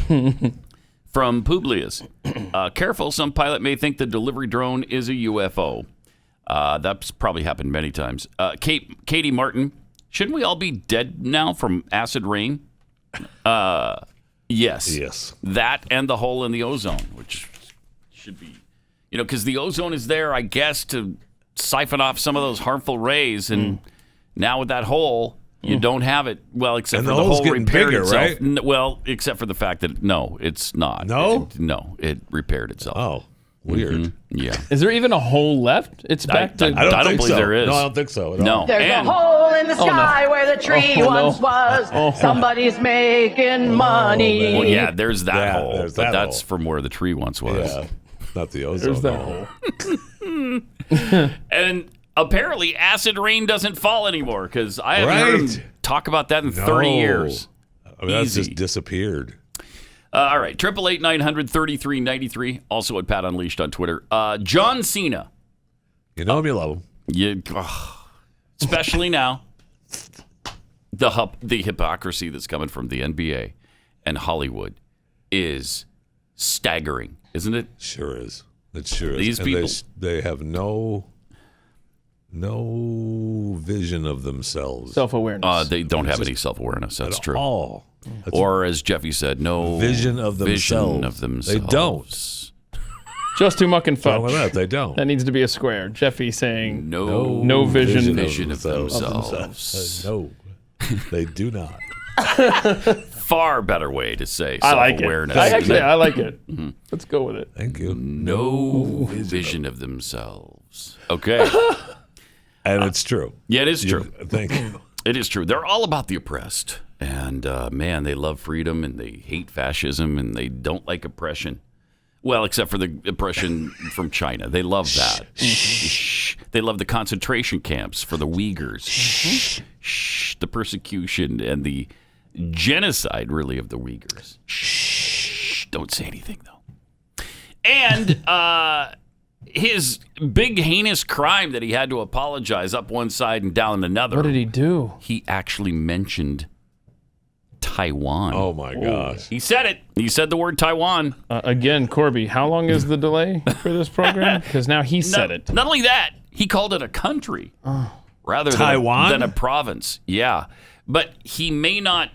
From Publius, careful, some pilot may think the delivery drone is a UFO. That's probably happened many times. Katie Martin, shouldn't we all be dead now from acid rain? Yes. That and the hole in the ozone, which should be, because the ozone is there, I guess, to siphon off some of those harmful rays. And now with that hole, you don't have it. Well, except for the hole repaired bigger, itself. Right? Well, except for the fact that, no, it's not. No? It repaired itself. Oh, weird. Mm-hmm. Yeah. Is there even a hole left? It's back to... I don't believe there is. No, I don't think so. No. There's a hole in the sky where the tree once was. Somebody's making money. Well, yeah, there's that hole. But that's from where the tree once was. Yeah. Not the ozone. There's that hole. And apparently acid rain doesn't fall anymore, because I haven't heard him talk about that in 30 years. I mean, that's just disappeared. All right, 888-933-93. Also at Pat Unleashed on Twitter. John Cena. You know him, you love him. Especially now. The hypocrisy that's coming from the NBA and Hollywood is staggering, isn't it? Sure is. It sure is. These people, they have no vision of themselves. Self-awareness. They don't have any self-awareness. That's true. All. Or as Jeffy said, no vision of themselves. They don't. Just too muck and fudge. Well, that they don't. That needs to be a square. Jeffy saying no vision of themselves. No, they do not. Far better way to say I like self-awareness. I like it. Mm-hmm. Let's go with it. Thank you. No vision of themselves. Okay. And it's true. Yeah, it is true. Thank you. It is true. They're all about the oppressed. And, man, they love freedom and they hate fascism and they don't like oppression. Well, except for the oppression from China. They love that. They love the concentration camps for the Uyghurs. The persecution and the genocide, really, of the Uyghurs. Don't say anything, though. And his big heinous crime that he had to apologize up one side and down another. What did he do? He actually mentioned Taiwan. Oh, my gosh. He said it. He said the word Taiwan. Again, Corby, how long is the delay for this program? Because now he said it. Not only that, he called it a country rather than a province. Yeah. But he may not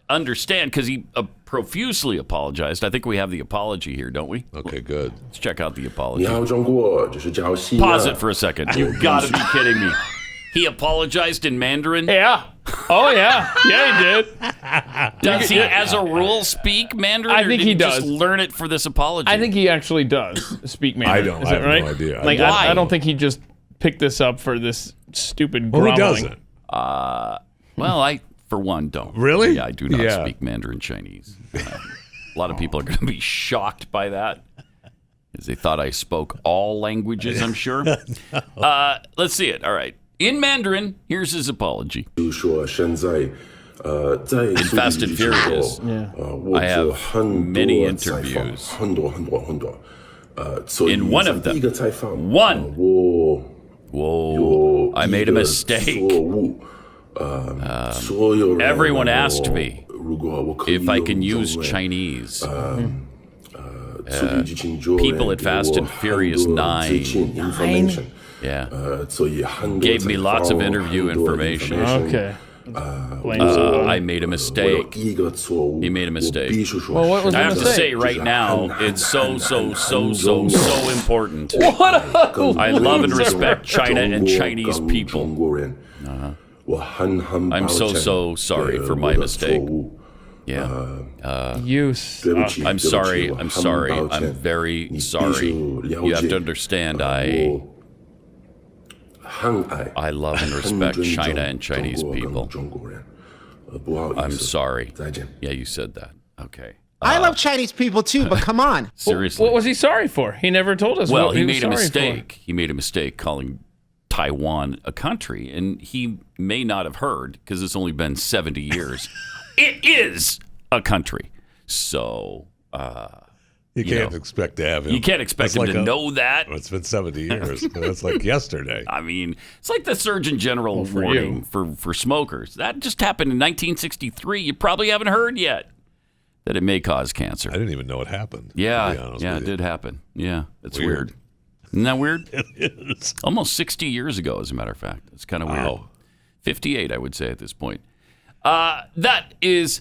understand because he profusely apologized. I think we have the apology here, don't we? Okay, good. Let's check out the apology. Pause it for a second. You've got to be kidding me. He apologized in Mandarin? Yeah. Oh, yeah. Yeah, he did. Does he, as a rule, speak Mandarin? I think he does. Just learn it for this apology? I think he actually does speak Mandarin. I have no idea. Like, why? I don't think he just picked this up for this stupid Well, groveling. who doesn't? Well, I, for one, don't. Really? Yeah, I do not speak Mandarin Chinese. A lot of people are going to be shocked by that because they thought I spoke all languages, I'm sure. Let's see it. All right. In Mandarin, here's his apology. In Fast and Furious, I have many interviews. In one of them, whoa, I made a mistake. Everyone asked me if I can use Chinese. People at Fast and Furious 9. Yeah. Gave me lots of interview information. Okay. I made a mistake. He made a mistake. Well, what was I have the to mistake? say right now, it's so important. What I love and respect China and Chinese people. I'm so sorry for my mistake. Yeah. I'm sorry. I'm very sorry. You have to understand, I love and respect China and Chinese people. I'm sorry. Yeah, you said that. Okay. I love Chinese people too, but come on. Seriously. What was he sorry for? He never told us Well, what he was made a sorry mistake. for. He made a mistake calling Taiwan a country, and he may not have heard because it's only been 70 years. It is a country. So, you can't expect to have him. You can't expect him to know that. It's been 70 years. That's like yesterday. I mean, it's like the Surgeon General warning for smokers. That just happened in 1963. You probably haven't heard yet that it may cause cancer. I didn't even know it happened. Yeah, it did happen. Yeah, it's weird. Isn't that weird? It is. Almost 60 years ago, as a matter of fact. It's kind of weird. 58, I would say, at this point. That is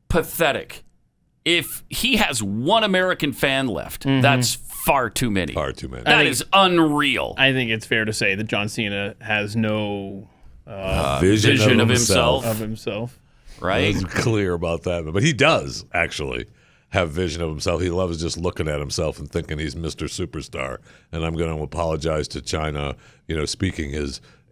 pathetic. If he has one American fan left, that's far too many. Far too many. That is unreal. I think it's fair to say that John Cena has no vision of himself. Of himself. Right? He's clear about that. But he does, actually, have vision of himself. He loves just looking at himself and thinking he's Mr. Superstar. And I'm going to apologize to China, speaking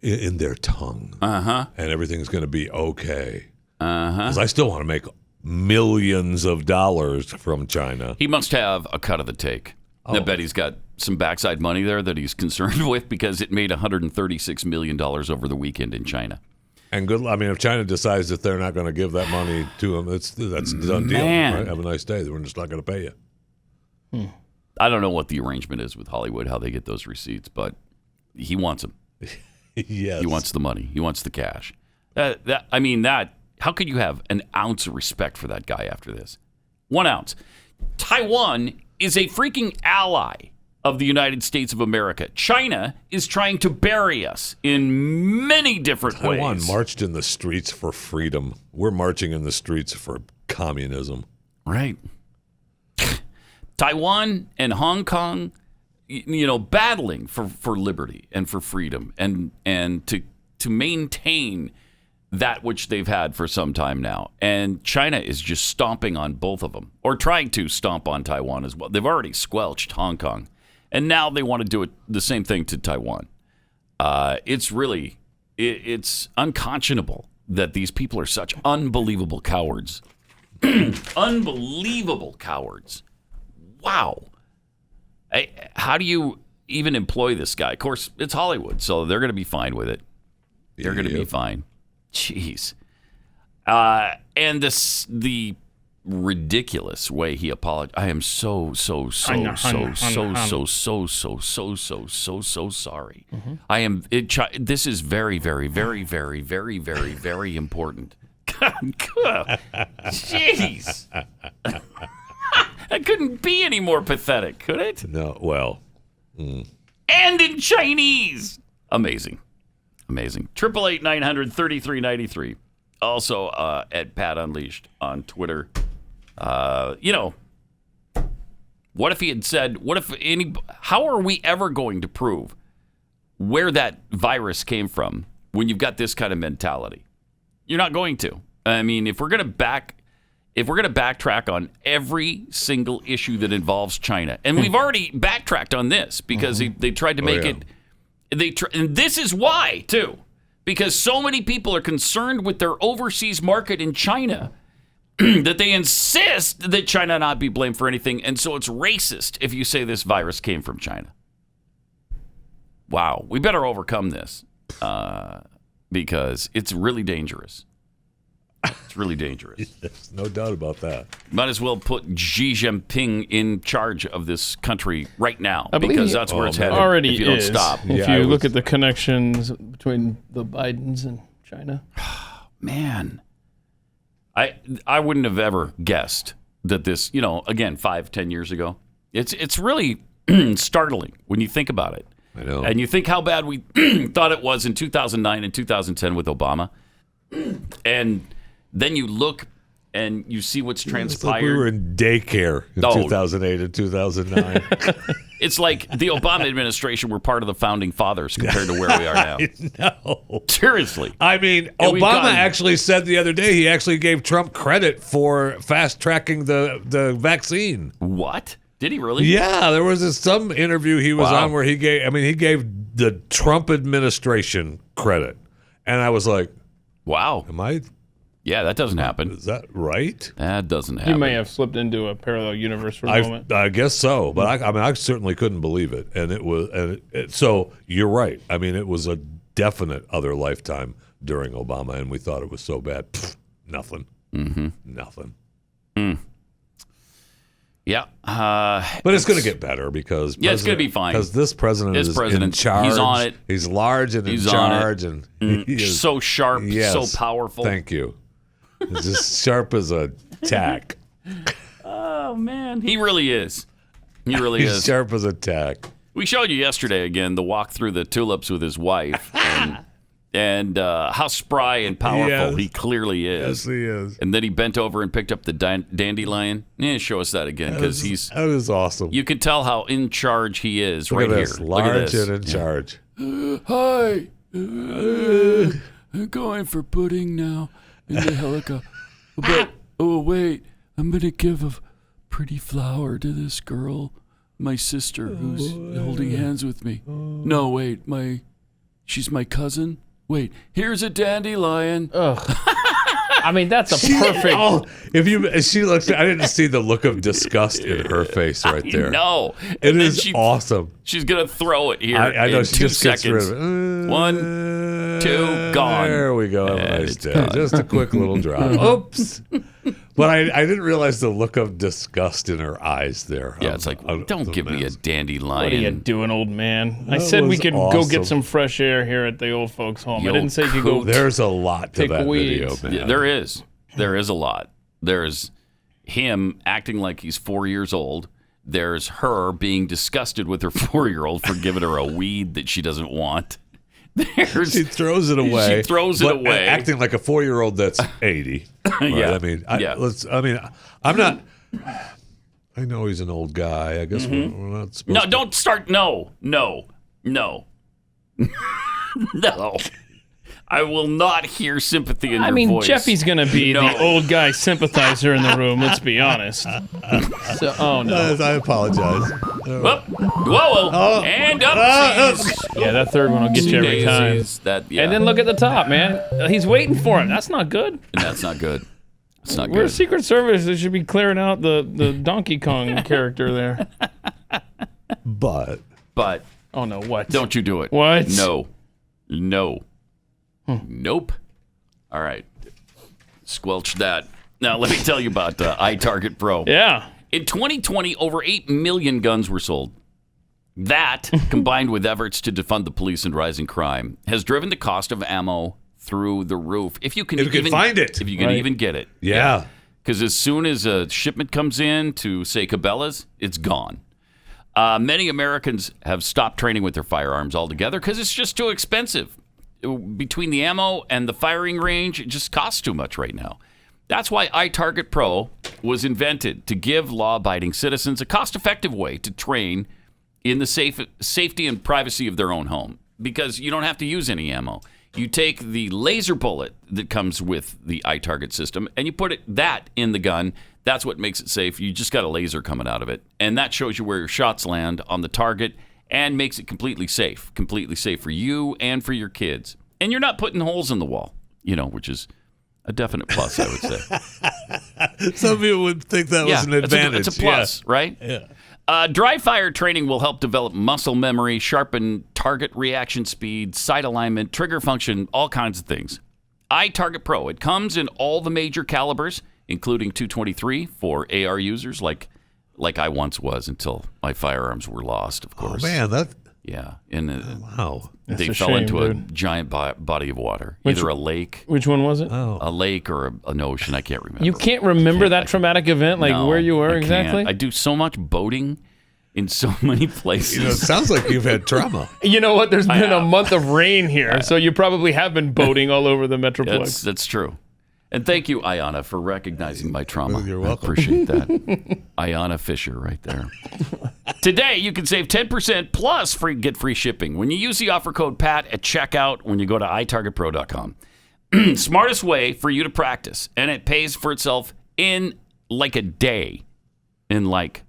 in their tongue. And everything's going to be okay. Because I still want to make millions of dollars from China. He must have a cut of the take. I bet he's got some backside money there that he's concerned with because it made $136 million over the weekend in China. And good. I mean, if China decides that they're not going to give that money to him, that's a done deal. Right? Have a nice day. We're just not going to pay you. I don't know what the arrangement is with Hollywood, how they get those receipts, but he wants them. Yes. He wants the money. He wants the cash. How could you have an ounce of respect for that guy after this? 1 ounce. Taiwan is a freaking ally of the United States of America. China is trying to bury us in many different ways. Taiwan marched in the streets for freedom. We're marching in the streets for communism. Right. Taiwan and Hong Kong, battling for liberty and for freedom and to maintain that which they've had for some time now. And China is just stomping on both of them, or trying to stomp on Taiwan as well. They've already squelched Hong Kong, and now they want to do the same thing to Taiwan. It's really, it's unconscionable that these people are such unbelievable cowards. Unbelievable cowards. Wow. How do you even employ this guy? Of course, it's Hollywood, so they're going to be fine with it. They're going to be fine. Jeez. And the ridiculous way he apologized. I am so sorry. I am. This is very, very, very, very, very, very, very important. Jeez. That couldn't be any more pathetic, could it? No. Well. And in Chinese. Amazing. 888-900-3393. Also at Pat Unleashed on Twitter. What if he had said, how are we ever going to prove where that virus came from when you've got this kind of mentality? You're not going to. I mean, if we're going to backtrack on every single issue that involves China, and we've already backtracked on this because they tried to make it. And this is why, too, because so many people are concerned with their overseas market in China that they insist that China not be blamed for anything. And so it's racist if you say this virus came from China. Wow. We better overcome this because it's really dangerous. It's really dangerous. Yes, no doubt about that. Might as well put Xi Jinping in charge of this country right now, I believe because that's where it's headed. Already if you don't stop. If you look at the connections between the Bidens and China. Man, I wouldn't have ever guessed that this, again, 5-10 years ago. It's really startling when you think about it. I know. And you think how bad we thought it was in 2009 and 2010 with Obama. And then you look and you see what's transpired. It's like we were in daycare in 2008 and 2009. It's like the Obama administration were part of the founding fathers compared to where we are now. No. Seriously. I mean, and Obama actually said the other day he actually gave Trump credit for fast-tracking the vaccine. What? Did he really? Yeah, there was some interview he was on where he gave the Trump administration credit. And I was like, wow. Am I? Yeah, that doesn't happen. Is that right? That doesn't happen. You may have slipped into a parallel universe for a moment. I guess so, but I certainly couldn't believe it. And it was, so you're right. I mean, it was a definite other lifetime during Obama, and we thought it was so bad. Pfft, nothing. Mm-hmm. Nothing. Yeah. But it's going to get better because it's going to be fine. Because this president is in charge. He's on it. He's large and in charge. And he is so sharp, so powerful. Thank you. It's just sharp as a tack. Oh, man. He really is. He really is. He's sharp as a tack. We showed you yesterday, again, the walk through the tulips with his wife. And how spry and powerful he clearly is. Yes, he is. And then he bent over and picked up the dandelion. Show us that again, because that is awesome. You can tell how in charge he is. Look right at here. This, Look at this. Large and in charge. Hi. I'm going for pudding now in the helicopter. But, wait. I'm going to give a pretty flower to this girl, my sister, who's holding hands with me. No, wait. She's my cousin. Wait, here's a dandelion. Ugh. I mean, that's a perfect. She looks. I didn't see the look of disgust in her face right there. No, it is awesome. She's gonna throw it here. I know. In she 2 just gets seconds. rid of it. 1, 2, gone. There we go. Have a nice day. Just a quick little drop. Oops. But I didn't realize the look of disgust in her eyes there. Yeah, it's like, don't give me a dandelion. What are you doing, old man? I said we could go get some fresh air here at the old folks' home. I didn't say you could go. There's a lot to that video, man. Yeah, there is. There is a lot. There's him acting like he's 4 years old. There's her being disgusted with her 4-year-old for giving her a weed that she doesn't want. She throws it away. She throws it away, acting like a 4-year-old that's 80. Right? Yeah. I'm not. I know he's an old guy. I guess we're not supposed No, to. don't start. No. No. I will not hear sympathy in your voice. Jeffy's going to be the old guy sympathizer in the room, let's be honest. So, oh, no. I apologize. Whoa. And up. Yeah, that third one will get you every time. And then look at the top, man. He's waiting for him. That's not good. That's not good. It's not We're good. Secret Service. They should be clearing out the Donkey Kong character there. But. Oh, no, what? Don't you do it. What? No. Nope. All right. Squelch that. Now, let me tell you about iTarget Pro. Yeah. In 2020, over 8 million guns were sold. That, combined with efforts to defund the police and rising crime, has driven the cost of ammo through the roof. If you can find it. If you can even get it. Yeah. Because as soon as a shipment comes in to, say, Cabela's, it's gone. Many Americans have stopped training with their firearms altogether because it's just too expensive. Between the ammo and the firing range, it just costs too much right now. That's why iTarget Pro was invented, to give law-abiding citizens a cost-effective way to train in the safety and privacy of their own home, because you don't have to use any ammo. You take the laser bullet that comes with the iTarget system and you put that in the gun. That's what makes it safe. You just got a laser coming out of it, and that shows you where your shots land on the target and makes it completely safe for you and for your kids. And you're not putting holes in the wall, which is a definite plus, I would say. Some people would think that was an advantage. It's a plus, right? Yeah. Dry fire training will help develop muscle memory, sharpen target reaction speed, sight alignment, trigger function, all kinds of things. iTarget Pro, it comes in all the major calibers, including .223 for AR users, like I once was until my firearms were lost, of course. Oh, man, yeah. And wow. They fell into a giant body of water, either a lake. Which one was it? A lake or an ocean. I can't remember. You can't remember that traumatic event, where you were exactly? I do so much boating in so many places. It sounds like you've had trauma. You know what? There's been a month of rain here, so you probably have been boating all over the Metroplex. That's true. And thank you, Ayana, for recognizing my trauma. You're welcome. I appreciate that. Ayana Fisher right there. Today, you can save 10% plus get free shipping when you use the offer code PAT at checkout when you go to itargetpro.com. Smartest way for you to practice, and it pays for itself in like a day. That's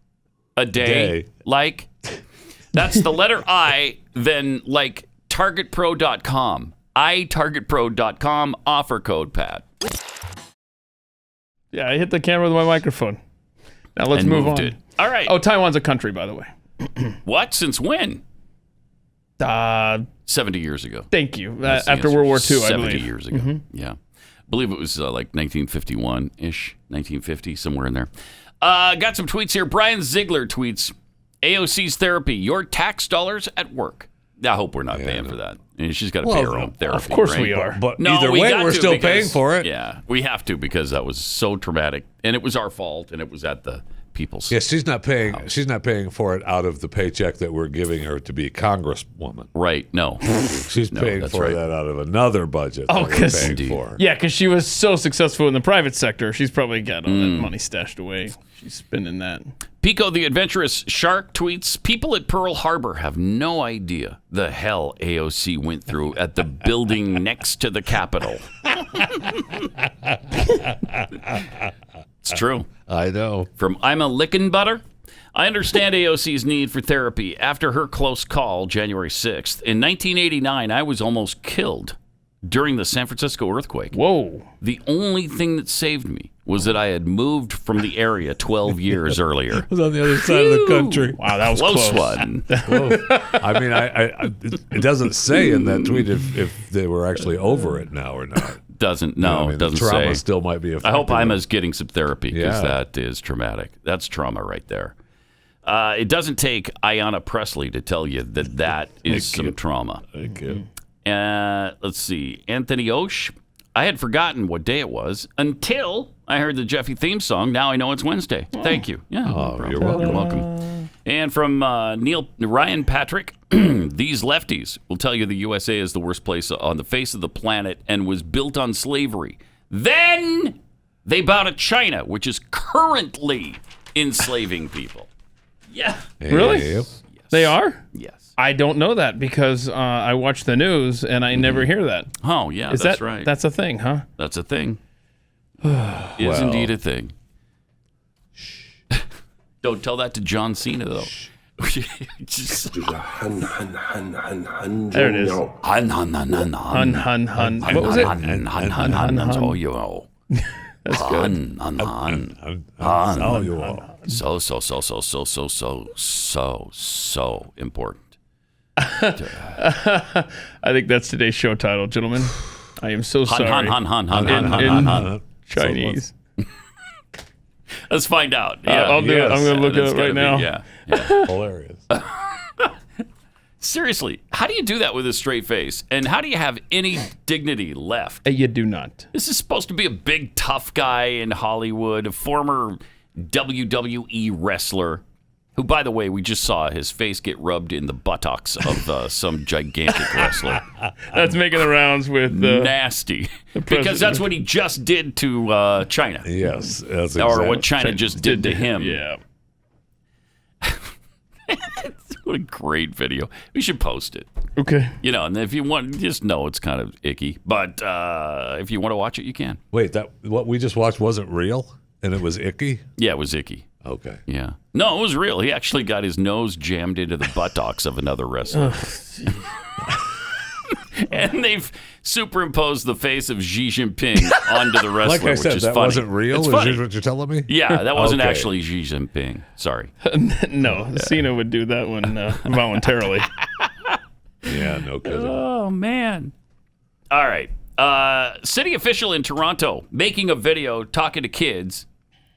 the letter I, then like targetpro.com. itargetpro.com, offer code PAT. Yeah, I hit the camera with my microphone. Now let's move on. It. All right. Oh, Taiwan's a country, by the way. What? Since when? 70 years ago. Thank you. After World War II, I believe. 70 years ago. Mm-hmm. Yeah. I believe it was like 1951-ish, 1950, somewhere in there. Got some tweets here. Brian Ziegler tweets, AOC's therapy, your tax dollars at work. I hope we're not paying for that. And she's got to pay her own therapy. Of course we are. But either way, we're still paying for it. Yeah, we have to, because that was so traumatic. And it was our fault, and it was at the people's Yeah, she's not paying house. She's not paying for it out of the paycheck that we're giving her to be a congresswoman. Right, no. She's paying for that out of another budget that we're paying for. Yeah, because she was so successful in the private sector, she's probably got all that money stashed away. She's spending that. Pico the Adventurous Shark tweets, people at Pearl Harbor have no idea the hell AOC went through at the building next to the Capitol. It's true. I know. From I'm a Lickin' Butter. I understand AOC's need for therapy after her close call January 6th. In 1989, I was almost killed during the San Francisco earthquake. Whoa. The only thing that saved me was that I had moved from the area 12 years earlier. It was on the other side of the country. Wow, that was close. one. I mean, it doesn't say in that tweet if they were actually over it now or not. Doesn't it doesn't the trauma say. Still might be affecting I hope them. Ima's getting some therapy, because that is traumatic. That's trauma right there. It doesn't take Ayanna Presley to tell you that is some trauma. Thank you. Let's see. Anthony Osh. I had forgotten what day it was until I heard the Jeffy theme song. Now I know it's Wednesday. Thank you. Yeah. You're welcome. You're welcome. And from Ryan Patrick, these lefties will tell you the USA is the worst place on the face of the planet and was built on slavery. Then they bow to China, which is currently enslaving people. Yeah. Really? Yes. They are? Yes. I don't know that because I watch the news and I never hear that. Oh, yeah, that's right. That's a thing, huh? That's a thing. Is indeed a thing. Don't tell that to John Cena, though. There it is. Hun, hun, hun, hun, hun. Hun, hun, hun. What was it? Hun, hun, hun, hun, hun. That's all you know. That's good. Hun, hun, hun. That's all you know. So important. I think that's today's show title, gentlemen. I am so sorry. Hun. Chinese. Let's find out. Yeah. I'll do it. I'm going to look it up right now. Yeah. Hilarious. Seriously, how do you do that with a straight face? And how do you have any dignity left? You do not. This is supposed to be a big, tough guy in Hollywood, a former WWE wrestler, who, by the way, we just saw his face get rubbed in the buttocks of some gigantic wrestler. That's making the rounds with nasty, because that's what he just did to China. Yes, that's or what China just did to him. Yeah. What a great video. We should post it. Okay. You know, and if you want, just know it's kind of icky. But if you want to watch it, you can. Wait, what we just watched wasn't real, and it was icky? Yeah, it was icky. Okay. Yeah. No, it was real. He actually got his nose jammed into the buttocks of another wrestler. And they've superimposed the face of Xi Jinping onto the wrestler, like I said, which is that funny. wasn't real? It's Is funny. this what you're telling me? Yeah, that wasn't Okay. actually Xi Jinping. Sorry. No, Cena would do that one voluntarily. Yeah, no kidding. Oh, man. All right. City official in Toronto making a video talking to kids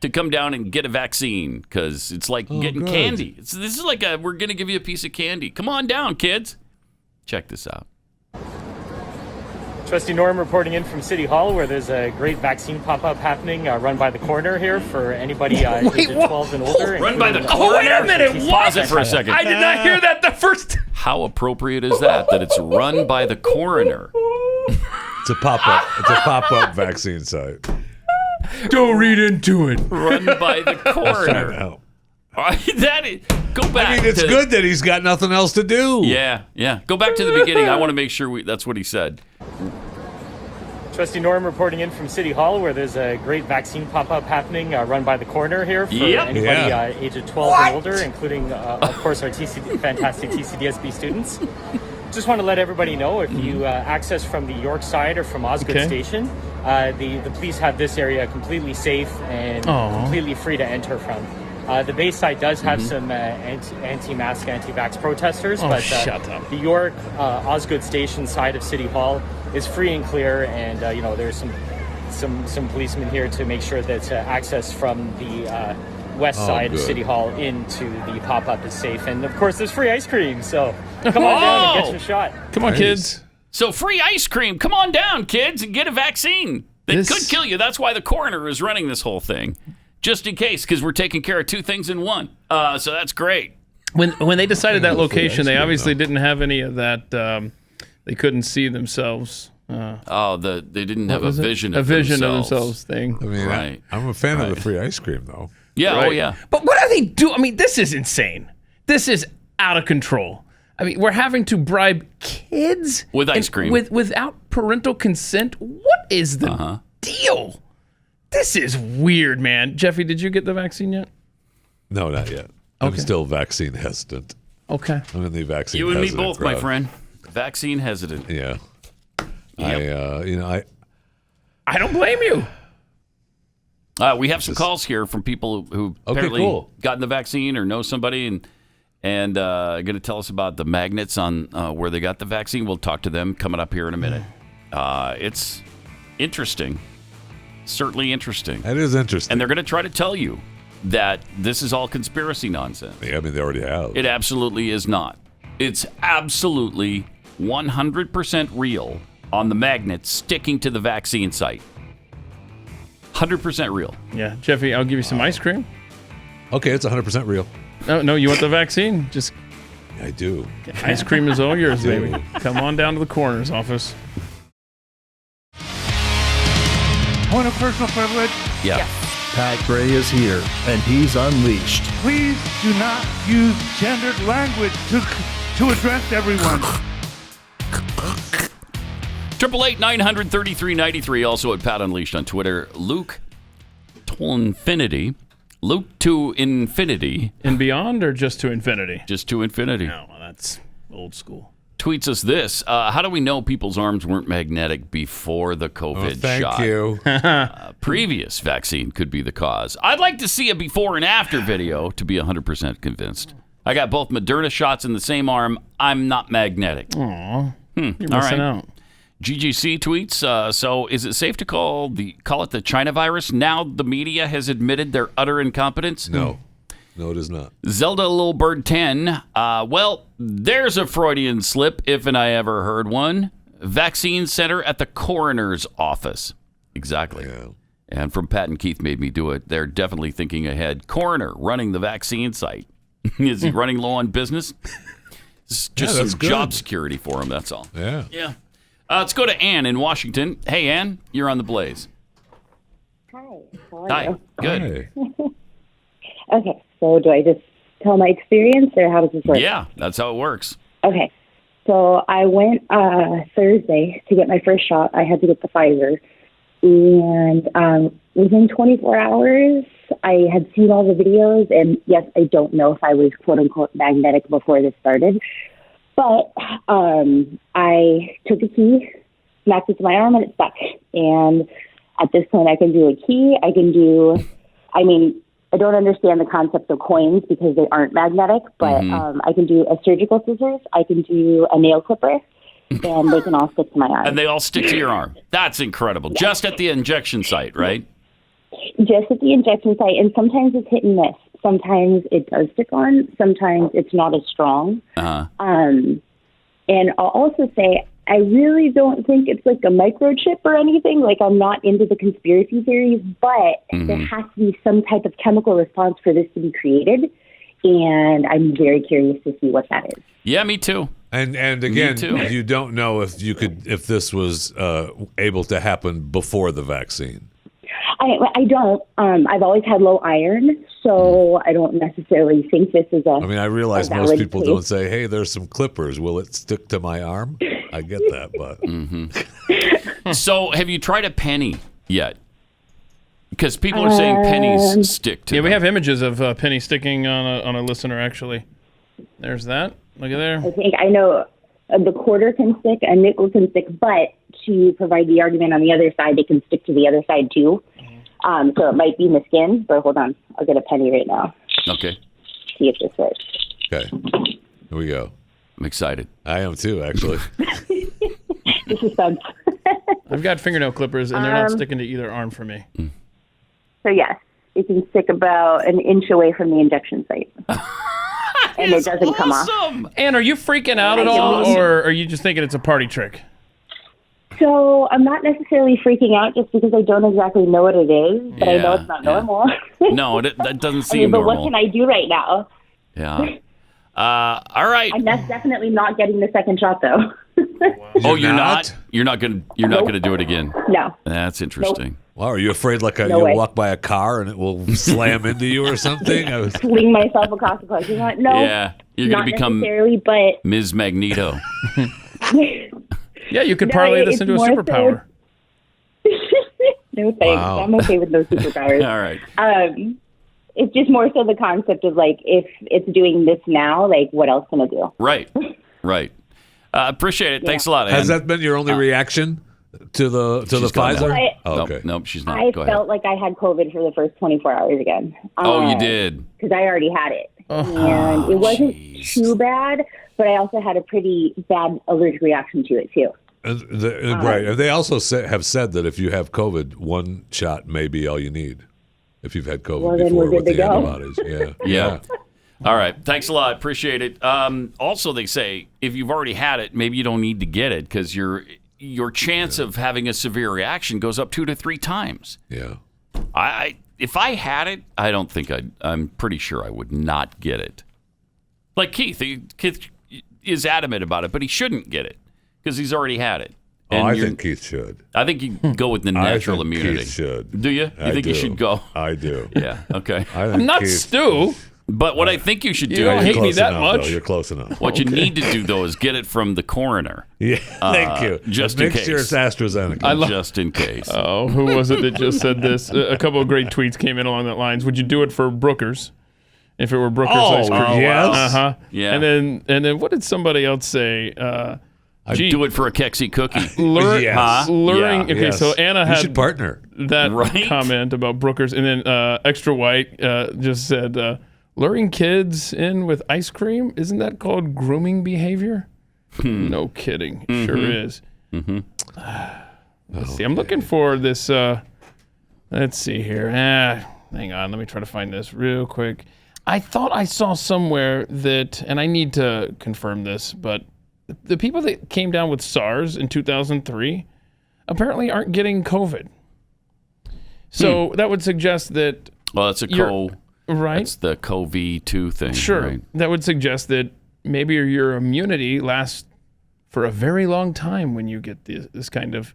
to come down and get a vaccine because it's like getting candy. This is like we're going to give you a piece of candy. Come on down, kids. Check this out. Trustee Norm reporting in from City Hall, where there's a great vaccine pop-up happening run by the coroner here for anybody aged 12 and older. Run by the coroner? Wait a minute. Pause it for a second. I did not hear that the first. How appropriate is that it's run by the coroner? It's a pop-up. It's a pop-up vaccine site. Don't read into it. Run by the coroner. Go back. I mean, it's good that he's got nothing else to do. Yeah. Go back to the beginning. I want to make sure that's what he said. Trustee Norm reporting in from City Hall, where there's a great vaccine pop-up happening run by the coroner here for anybody aged 12 and older, including, of course, our fantastic TCDSB students. Just want to let everybody know, if you access from the York side or from Osgood Station, the police have this area completely safe and completely free to enter from. The Bay side does have some anti-mask, anti-vax protesters, but shut up. The York Osgood Station side of City Hall is free and clear, and there's some policemen here to make sure that access from the west side of City Hall into the pop-up is safe. And of course, there's free ice cream, so come on down and get your shot. Come on, kids. So free ice cream. Come on down, kids, and get a vaccine. That could kill you. That's why the coroner is running this whole thing. Just in case, because we're taking care of two things in one. So that's great. When they decided that location, they obviously didn't have any of that. They couldn't see themselves. They didn't have a vision of themselves thing. I mean, I'm a fan of the free ice cream, though. Yeah, right. Oh yeah. But what are they doing? I mean, this is insane. This is out of control. I mean, we're having to bribe kids with ice cream without parental consent. What is the deal? This is weird, man. Jeffy, did you get the vaccine yet? No, not yet. I'm still vaccine hesitant. Okay. I'm in the vaccine You and me hesitant both, crowd. my friend. Vaccine hesitant. Yeah. Yep. I don't blame you. We have some calls here from people who apparently gotten the vaccine or know somebody and going to tell us about the magnets on where they got the vaccine. We'll talk to them coming up here in a minute. It's interesting. Certainly interesting. That is interesting. And they're going to try to tell you that this is all conspiracy nonsense. Yeah, I mean, they already have. It absolutely is not. It's absolutely 100% real on the magnets sticking to the vaccine site. 100% real. Yeah, Jeffy, I'll give you some ice cream. Okay, it's 100% real. No, you want the vaccine? Just I do. Ice cream is all yours, baby. Come on down to the coroner's office. Point of personal privilege? Yeah. Pat Gray is here, and he's unleashed. Please do not use gendered language to address everyone. 888-900-3393. Also at Pat Unleashed on Twitter. Luke to infinity. Luke to infinity. And beyond, or just to infinity? Just to infinity. No, that's old school. Tweets us this. How do we know people's arms weren't magnetic before the COVID shot? Thank you. Previous vaccine could be the cause. I'd like to see a before and after video to be 100% convinced. I got both Moderna shots in the same arm. I'm not magnetic. Aw, you're missing out. GGC tweets, so is it safe to call it the China virus now the media has admitted their utter incompetence? No. No, it is not. Zelda Little Bird 10, well, there's a Freudian slip if and I ever heard one. Vaccine center at the coroner's office. Exactly. Yeah. And from Pat and Keith made me do it. They're definitely thinking ahead. Coroner running the vaccine site. Is he running low on business? It's just some job security for him, that's all. Yeah. Yeah. Let's go to Ann in Washington. Hey, Ann, you're on the Blaze. Hi. How are Hi. you? Good. Okay, so do I just tell my experience, or how does this work? Yeah, that's how it works. Okay, so I went Thursday to get my first shot. I had to get the Pfizer. And within 24 hours, I had seen all the videos. And yes, I don't know if I was quote-unquote magnetic before this started. But I took a key, smacked it to my arm, and it stuck. And at this point, I can do a key. I don't understand the concept of coins because they aren't magnetic, but I can do a surgical scissors. I can do a nail clipper, and they can all stick to my arm. And they all stick to your arm. That's incredible. Yes. Just at the injection site, right? Just at the injection site. And sometimes it's hit and miss. Sometimes it does stick on. Sometimes it's not as strong. Uh-huh. And I'll also say, I really don't think it's like a microchip or anything. Like, I'm not into the conspiracy theories, but there has to be some type of chemical response for this to be created. And I'm very curious to see what that is. Yeah, me too. And again, you don't know if this was able to happen before the vaccine. I don't. I've always had low iron, so I don't necessarily think this is a. I mean, I realize most people don't say, "Hey, there's some clippers. Will it stick to my arm?" I get that, but. So, have you tried a penny yet? Because people are saying pennies stick to. Yeah, we have images of penny sticking on a listener. Actually, there's that. Look at there. I think I know the quarter can stick, a nickel can stick, but to provide the argument on the other side, they can stick to the other side too. So it might be in the skin, but hold on. I'll get a penny right now. Okay. See if this works. Okay. Here we go. I'm excited. I am too, actually. This is fun. I've got fingernail clippers, and they're not sticking to either arm for me. So yes, it can stick about an inch away from the injection site. And it doesn't come off. Ann, are you freaking out at all, or are you just thinking it's a party trick? So I'm not necessarily freaking out just because I don't exactly know what it is, but I know it's not normal. No, that doesn't seem but normal. what can I do right now? Yeah. All right. I'm definitely not getting the second shot, though. Oh, you're not? You're not gonna do it again? No. That's interesting. Nope. Wow, are you afraid you'll walk by a car and it will slam into you or something? Swing myself across the parking lot? No. Yeah, you're going to become but Ms. Magneto. Yeah, you could parlay this into a superpower. No thanks. Wow. I'm okay with those superpowers. All right. It's just more so the concept of like, if it's doing this now, like what else can it do? Right. Appreciate it. Yeah. Thanks a lot, Ann. Has that been your only reaction to the Pfizer? Okay. Nope, she's not. I felt like I had COVID for the first 24 hours again. Oh, you did? Because I already had it. And it wasn't too bad, but I also had a pretty bad allergic reaction to it, too. Right. And they also have said that if you have COVID, one shot may be all you need. If you've had COVID before with the antibodies. Yeah. All right. Thanks a lot. Appreciate it. Also, they say if you've already had it, maybe you don't need to get it because your chance of having a severe reaction goes up 2 to 3 times. Yeah. If I had it, I don't think I'm pretty sure I would not get it. Like Keith is adamant about it, but he shouldn't get it because he's already had it. And I think Keith should. I think you go with the natural immunity. Keith should. Do you? You think you should go? I do. Yeah. Okay. I'm not Stu. But what I think you should do... You don't hate me that much. Though. You're close enough. What you need to do, though, is get it from the coroner. Yeah, thank you. Just in Make sure case. it's AstraZeneca. Just in case. Oh, who was it that just said this? A couple of great tweets came in along that lines. Would you do it for Brooker's? If it were Brooker's ice cream. Yes. Uh-huh. Yeah. And then what did somebody else say? I'd do it for a Kexi cookie. Luring. Yeah. Okay, Yes. so Anna You had should partner. that comment about Brooker's, and then Extra White just said, luring kids in with ice cream, isn't that called grooming behavior? No kidding. It sure is. Let's see. I'm looking for this. Let's see here. Hang on. Let me try to find this real quick. I thought I saw somewhere that, and I need to confirm this, but the people that came down with SARS in 2003 apparently aren't getting COVID. So that would suggest that. Well, it's right. It's the CoV-2 thing. Sure. Right? That would suggest that maybe your immunity lasts for a very long time when you get this kind of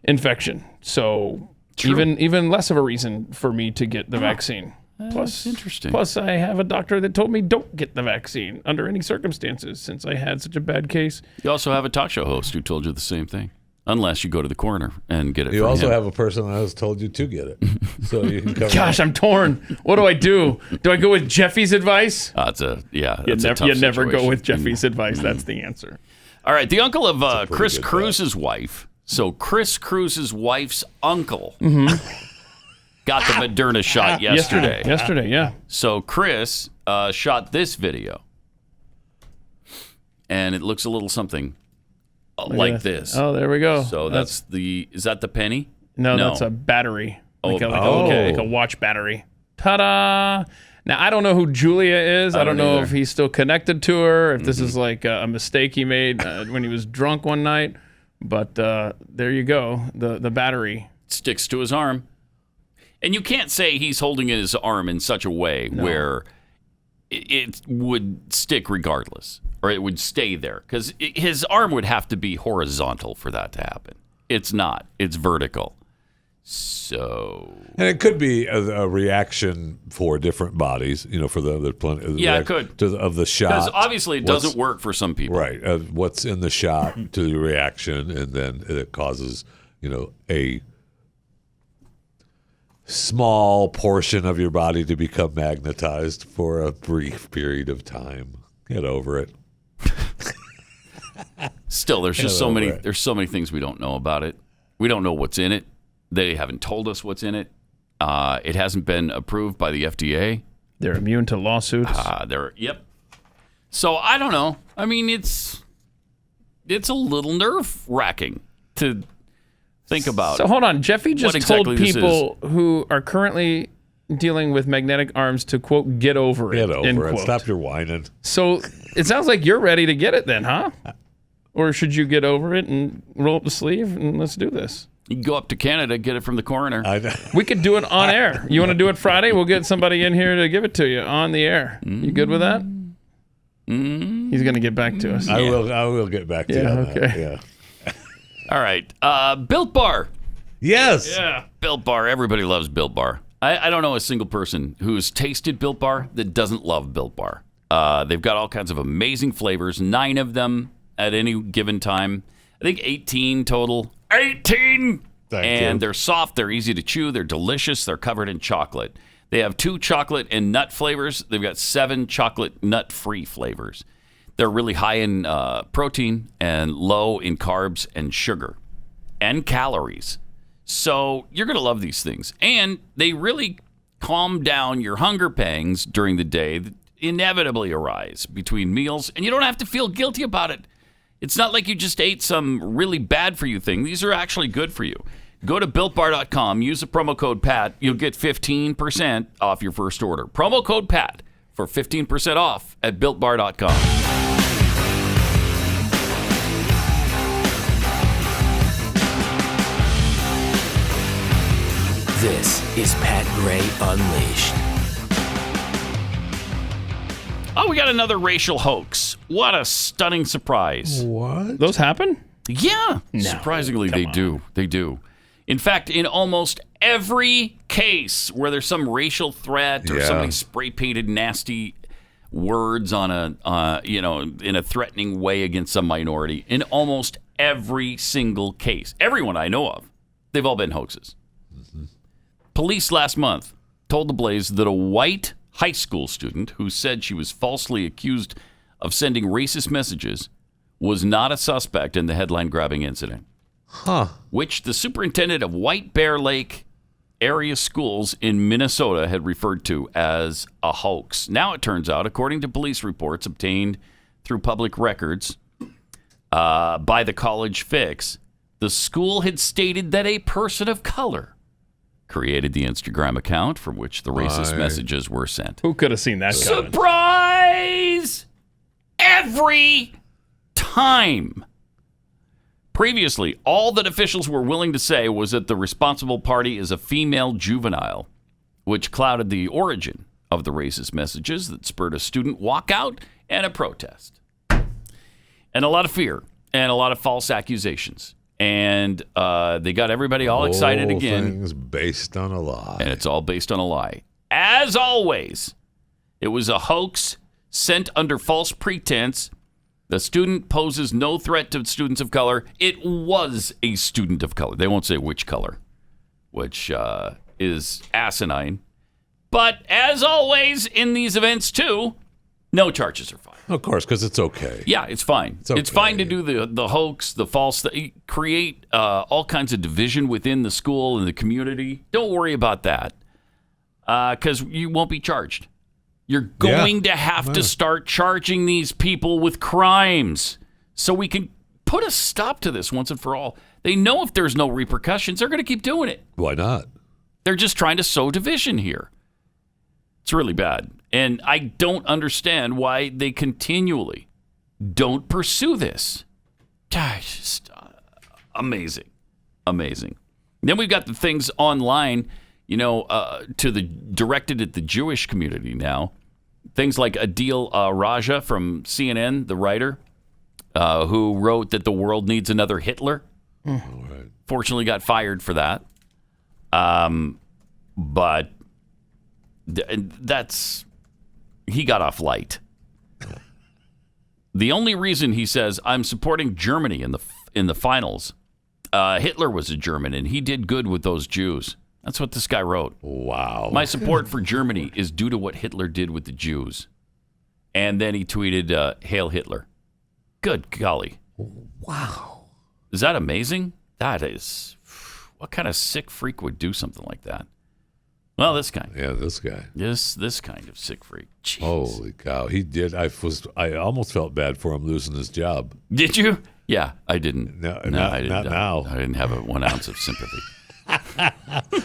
infection. So even less of a reason for me to get the vaccine. Plus, interesting. Plus, I have a doctor that told me don't get the vaccine under any circumstances since I had such a bad case. You also have a talk show host who told you the same thing. Unless you go to the coroner and get it. You from also him. have a person that has told you to get it. So you can cover Gosh, I'm torn. What do I do? Do I go with Jeffy's advice? You never go with Jeffy's advice. That's the answer. All right, the uncle of Chris Cruz's wife. So Chris Cruz's wife's uncle got the Moderna shot yesterday. Yesterday, yeah. So Chris shot this video, and it looks a little something like this. Oh, there we go. So is that the penny? No, that's a battery. Like a watch battery. Ta-da! Now, I don't know who Julia is. I don't know if he's still connected to her, if this is like a mistake he made when he was drunk one night. But there you go. The battery. Sticks to his arm. And you can't say he's holding his arm in such a way where it would stick regardless, or it would stay there, because his arm would have to be horizontal for that to happen. It's not. It's vertical. So, and it could be a reaction for different bodies, for the it could of the shot, because obviously it doesn't work for some people, right? What's in the shot to the reaction, and then it causes a small portion of your body to become magnetized for a brief period of time. Get over it. Still, there's just so many. There's so many things we don't know about it. We don't know what's in it. They haven't told us what's in it. It hasn't been approved by the FDA. They're immune to lawsuits. Yep. So I don't know. I mean, it's a little nerve wracking to think about. So hold on, Jeffy just told people is. who are currently dealing with magnetic arms to quote get over it. Get over it. Stop your whining. So it sounds like you're ready to get it then, huh? Or should you get over it and roll up the sleeve and let's do this? You can go up to Canada, get it from the coroner. We could do it on air. You want to do it Friday? We'll get somebody in here to give it to you on the air. You good with that? He's going to get back to us. I will get back to you on okay. that. Yeah. All right. Built Bar. Yes. Yeah. Built Bar. Everybody loves Built Bar. I don't know a single person who's tasted Built Bar that doesn't love Built Bar. They've got all kinds of amazing flavors, 9 of them at any given time. I think 18 total. 18! Thank you. They're soft, they're easy to chew, they're delicious, they're covered in chocolate. They have 2 chocolate and nut flavors. They've got 7 chocolate nut-free flavors. They're really high in protein and low in carbs and sugar and calories. So you're going to love these things. And they really calm down your hunger pangs during the day that inevitably arise between meals, and you don't have to feel guilty about it. It's not like you just ate some really bad for you thing. These are actually good for you. Go to BuiltBar.com, use the promo code PAT. You'll get 15% off your first order. Promo code PAT for 15% off at BuiltBar.com. This is Pat Gray Unleashed. Oh, we got another racial hoax. What a stunning surprise. What? Those happen? Yeah, surprisingly, they do. They do. In fact, in almost every case where there's some racial threat or somebody spray painted nasty words on in a threatening way against some minority, in almost every single case, everyone I know of, they've all been hoaxes. Mm-hmm. Police last month told the Blaze that a white high school student who said she was falsely accused of sending racist messages was not a suspect in the headline-grabbing incident, which the superintendent of White Bear Lake area schools in Minnesota had referred to as a hoax. Now it turns out, according to police reports obtained through public records by the College Fix, the school had stated that a person of color created the Instagram account from which the racist messages were sent. Who could have seen that coming? Surprise! Every time. Previously, all that officials were willing to say was that the responsible party is a female juvenile, which clouded the origin of the racist messages that spurred a student walkout and a protest. And a lot of fear and a lot of false accusations. And they got everybody all excited again. Things based on a lie. And it's all based on a lie. As always, it was a hoax sent under false pretense. The student poses no threat to students of color. It was a student of color. They won't say which color, which is asinine. But as always in these events, too, no charges are filed. Of course, because it's okay. Yeah, it's fine. It's fine to do the hoax, the false, create all kinds of division within the school and the community. Don't worry about that because you won't be charged. You're going to have to start charging these people with crimes so we can put a stop to this once and for all. They know if there's no repercussions, they're going to keep doing it. Why not? They're just trying to sow division here. It's really bad. And I don't understand why they continually don't pursue this. Just amazing. Amazing. Then we've got the things online, directed at the Jewish community now. Things like Adil Raja from CNN, the writer, who wrote that the world needs another Hitler. Right. Fortunately got fired for that. But he got off light. The only reason he says I'm supporting Germany in the finals, Hitler was a German and he did good with those Jews. That's what this guy wrote. Wow. My support for Germany is due to what Hitler did with the Jews. And then he tweeted, Hail Hitler. Good golly. Wow. Is that amazing? That is. What kind of sick freak would do something like that? Well, this guy. Yeah, this guy. This kind of sick freak. Jeez. Holy cow. He did. I almost felt bad for him losing his job. Did you? Yeah, I didn't. No, not now. I didn't have 1 ounce of sympathy.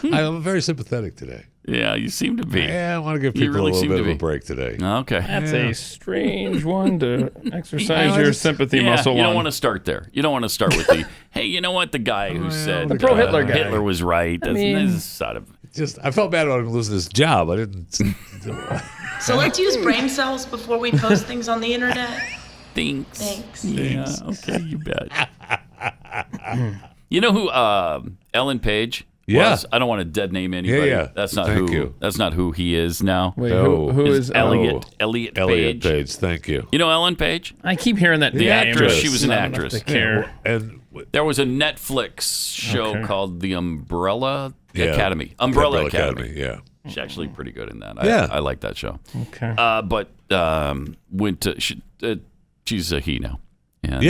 I'm very sympathetic today. Yeah, you seem to be. Yeah, I want to give people a little bit of a break today. Okay. That's a strange one to exercise your sympathy muscle on. You don't want to start there. You don't want to start with the, hey, you know what? The guy who said the pro-Hitler guy. Hitler was right. That's sort of... I felt bad about him losing his job. I didn't... So let's use brain cells before we post things on the internet. Thanks. Yeah, okay, you bet. You know who Ellen Page was? I don't want to dead name anybody. Yeah. That's not who he is now. Wait, who is Elliot Page? Elliot Page, thank you. You know Ellen Page? I keep hearing that the actress. She was an actress. And there was a Netflix show called The Umbrella Academy. Umbrella Academy. Yeah. She's actually pretty good in that. I like that show. Okay. But went to she's a he now. And,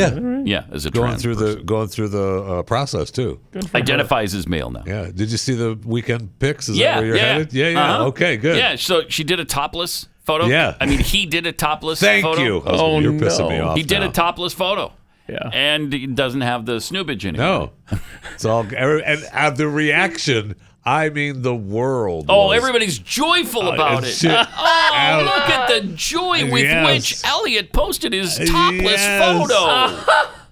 as a going through the process too. Identifies as male now. Yeah. Did you see the weekend pics? Is that where you're headed? Yeah. Uh-huh. Okay, good. Yeah. So she did a topless photo. Yeah. I mean, he did a topless photo. Thank you. You're pissing me off. He did now. a topless photo. Yeah. And he doesn't have the snoobage anymore. No. It's all and the reaction. I mean, the world. Oh, everybody's joyful about it. Look at the joy with which Elliot posted his topless photo.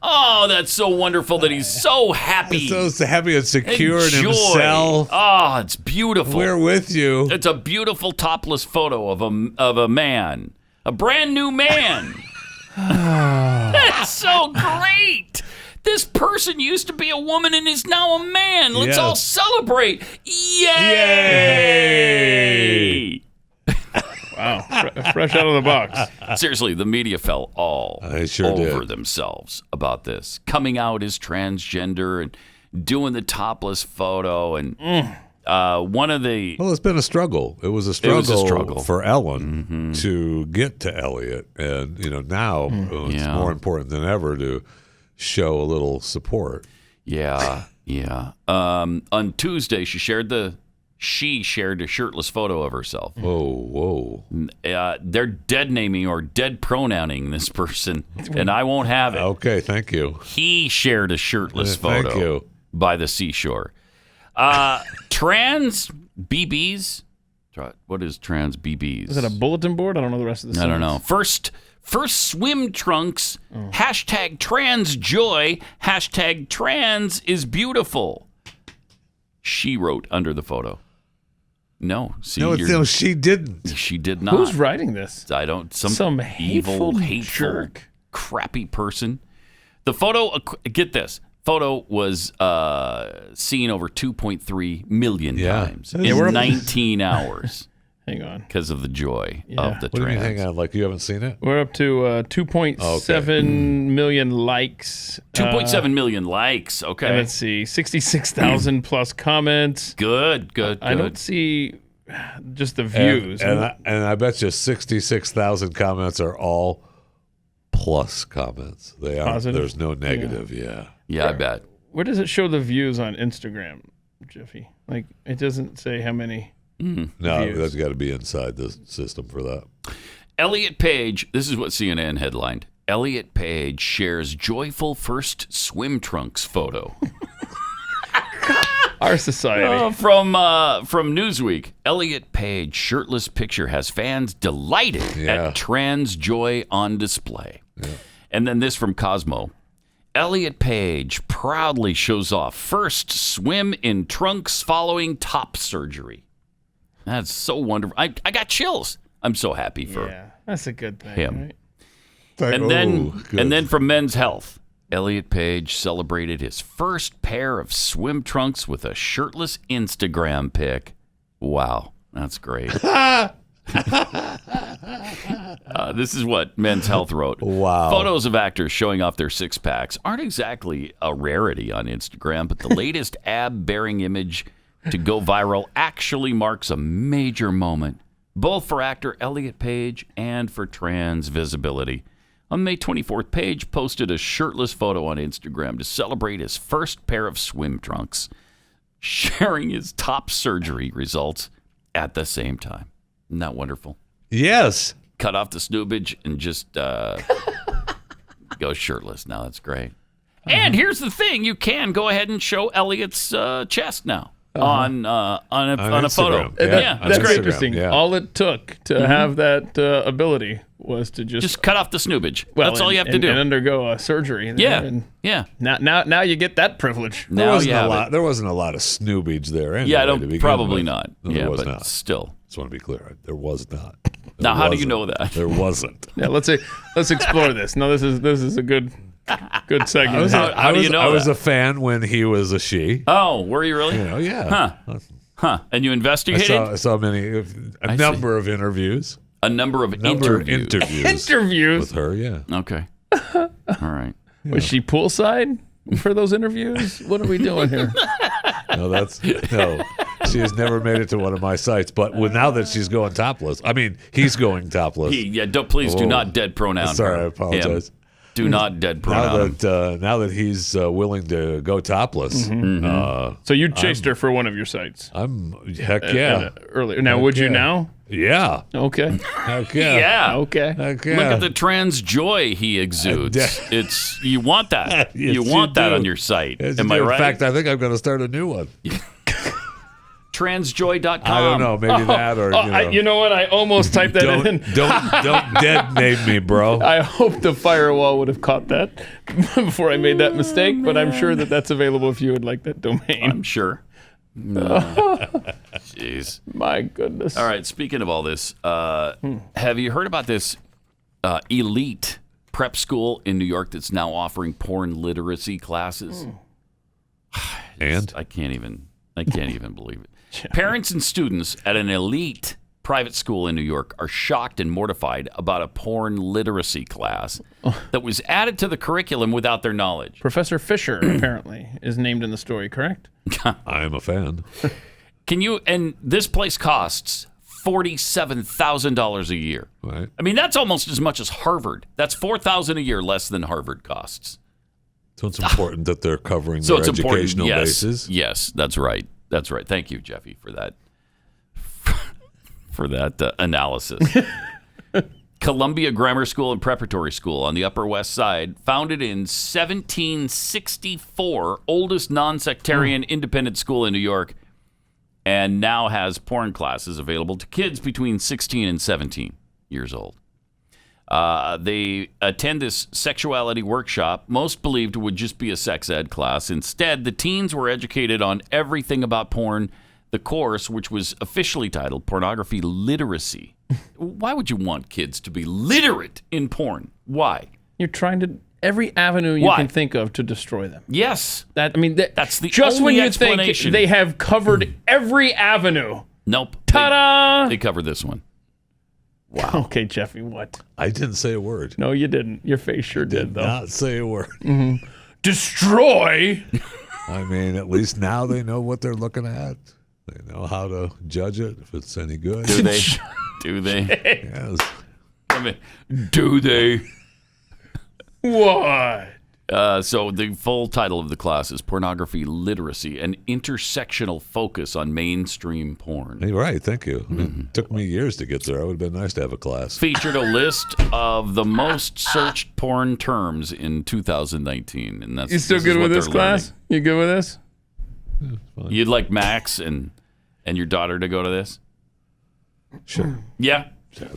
Oh, that's so wonderful that he's so happy. So happy and secure in himself. Oh, it's beautiful. We're with you. It's a beautiful topless photo of a man, a brand new man. That's so great. This person used to be a woman and is now a man. Let's all celebrate. Yay! Wow, fresh out of the box. Seriously, the media fell all over themselves about this. Coming out as transgender and doing the topless photo. And one of the... Well, it's been a struggle. It was a struggle for Ellen to get to Elliot. And, now it's more important than ever to show a little support. Yeah. On Tuesday, she shared a shirtless photo of herself. Whoa. They're dead naming or dead pronouncing this person, and I won't have it. Okay, thank you. He shared a shirtless photo Thank you. by the seashore. Trans BBs. What is trans BBs? Is it a bulletin board? I don't know the rest of the I don't know. First swim trunks. Hashtag trans joy. Hashtag trans is beautiful. She wrote under the photo. No, she didn't. She did not. Who's writing this? I don't. Some evil, hateful, jerk, crappy person. The photo. Get this. Photo was seen over 2.3 million times in 19 hours. Hang on. Because of the joy of the What do you mean, trans. hang on? Like you haven't seen it? We're up to 2.7 million likes. 2.7 million likes. Okay. And let's see, 66,000 plus comments. Good. I don't see just the views. And I bet you 66,000 comments are all plus comments. They are. Positive? There's no negative. Yeah. Yeah, I bet. Where does it show the views on Instagram, Jiffy? Like, it doesn't say how many. No, views. that's got to be inside the system for that. Elliot Page, this is what CNN headlined. Elliot Page shares joyful first swim trunks photo. Our society. From Newsweek, Elliot Page shirtless picture has fans delighted at trans joy on display. Yeah. And then this from Cosmo. Elliot Page proudly shows off first swim in trunks following top surgery. That's so wonderful. I got chills. I'm so happy for that's a good thing. him. Right? And then from Men's Health, Elliot Page celebrated his first pair of swim trunks with a shirtless Instagram pic. Wow, that's great. This is what Men's Health wrote. Wow. Photos of actors showing off their six-packs aren't exactly a rarity on Instagram, but the latest ab-bearing image to go viral actually marks a major moment, both for actor Elliot Page and for trans visibility. On May 24th, Page posted a shirtless photo on Instagram to celebrate his first pair of swim trunks, sharing his top surgery results at the same time. Isn't that wonderful? Yes. Cut off the snoobage and just go shirtless. Now that's great. And here's the thing: you can go ahead and show Elliot's chest now on a photo. Yeah, that's great. interesting. Yeah. All it took to have that ability was to just cut off the snoobage. That's all you have to do. And undergo a surgery. Yeah. Now you get that privilege. There wasn't a lot of snoobage there. Anyway, Yeah, probably not. No, yeah, there was but not. still. Just want to be clear. There was not. Now, how do you know that? There wasn't. Yeah, let's explore this. No, this is a good segment. How do you know I was that? a fan when he was a she. Oh, were you really? Yeah. Huh. And you investigated? I saw a number of interviews. A number of interviews. Interviews with her, yeah. Okay. All right. Was she poolside for those interviews? What are we doing here? No. She has never made it to one of my sites. But now that she's going topless, he's going topless. Please do not dead pronoun. Sorry, I her. apologize. Do not dead pronoun. Now that he's willing to go topless. So you chased her for one of your sites. Heck yeah. Earlier. Now, would you now? Yeah. Okay. Heck yeah. Yeah. Okay. Heck yeah. Look at the trans joy he exudes. You want that. Yes, you want that do. on your site. Yes, Am you I do. right? In fact, I think I'm going to start a new one. Transjoy.com. I don't know. Maybe that or, you know what? I almost typed that in. Don't dead name me, bro. I hope the firewall would have caught that before I made that mistake, but I'm sure that's available if you would like that domain. I'm sure. Jeez. My goodness. All right. Speaking of all this, have you heard about this elite prep school in New York that's now offering porn literacy classes. And I can't even believe it. Parents and students at an elite private school in New York are shocked and mortified about a porn literacy class that was added to the curriculum without their knowledge. Professor Fisher, apparently, is named in the story, correct? I'm a fan. And this place costs $47,000 a year. Right. I mean, that's almost as much as Harvard. That's $4,000 a year less than Harvard costs. So it's important that they're covering their educational bases. Yes, that's right. That's right. Thank you, Jeffy, for that. For that analysis. Columbia Grammar School and Preparatory School on the Upper West Side, founded in 1764, oldest non-sectarian independent school in New York, and now has porn classes available to kids between 16 and 17 years old. They attend this sexuality workshop, most believed would just be a sex ed class. Instead, the teens were educated on everything about porn. The course, which was officially titled Pornography Literacy. Why would you want kids to be literate in porn? Why? You're trying to every avenue you can think of to destroy them. Yes. That's the just only when you think explanation. they have covered every avenue. Nope. Ta-da! They covered this one. Wow. Okay, Jeffy, what? I didn't say a word. No, you didn't. Your face sure did, though. Not say a word. Mm-hmm. Destroy? I mean, at least now they know what they're looking at. They know how to judge it, if it's any good. Do they? Do they? Yes. I mean, do they? What? So the full title of the class is Pornography Literacy, an intersectional focus on mainstream porn. Hey, right, thank you. I mean, it took me years to get there. It would have been nice to have a class. Featured a list of the most searched porn terms in 2019. And that's, you still good with this class? Learning. You good with this? You'd like Max and your daughter to go to this? Sure. Yeah?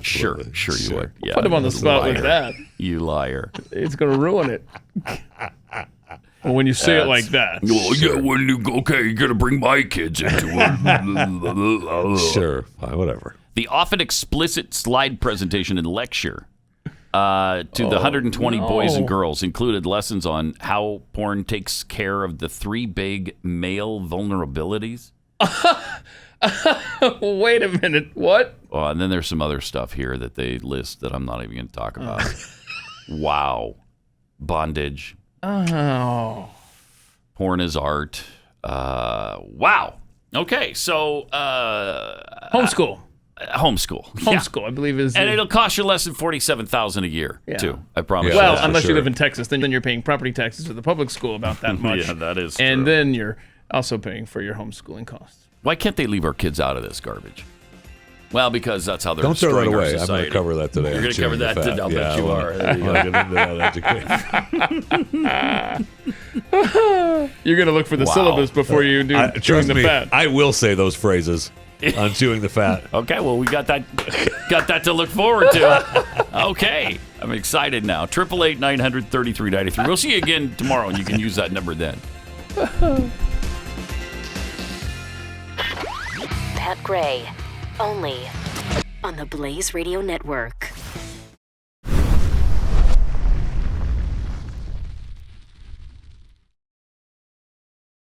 Sure you would. Yeah. Put him on the spot with that. You liar. It's going to ruin it. Well, when you say it like that. Well, yeah, okay, you're going to bring my kids into it. Sure, fine, whatever. The often explicit slide presentation and lecture to the 120 boys and girls included lessons on how porn takes care of the 3 big male vulnerabilities. Wait a minute. What? Oh, and then there's some other stuff here that they list that I'm not even going to talk about. Wow. Bondage. Oh. Porn is art. Wow. Okay, so homeschool. Homeschool, I believe is. And it'll cost you less than $47,000 a year, too. I promise. Yeah, well, unless you live in Texas, then you're paying property taxes to the public school about that much. Yeah, that is and true. then you're also paying for your homeschooling costs. Why can't they leave our kids out of this garbage? Well, because that's how they're Don't throw that destroying our away. I'm society. going to cover that today. You're going to cover that today. I'll bet you are. You're going to look for the syllabus before you do chewing the fat. I will say those phrases on chewing the fat. Okay, well, we got that to look forward to. Okay, I'm excited now. 888-900-3393. We'll see you again tomorrow, and you can use that number then. Pat Gray, only on the Blaze Radio Network.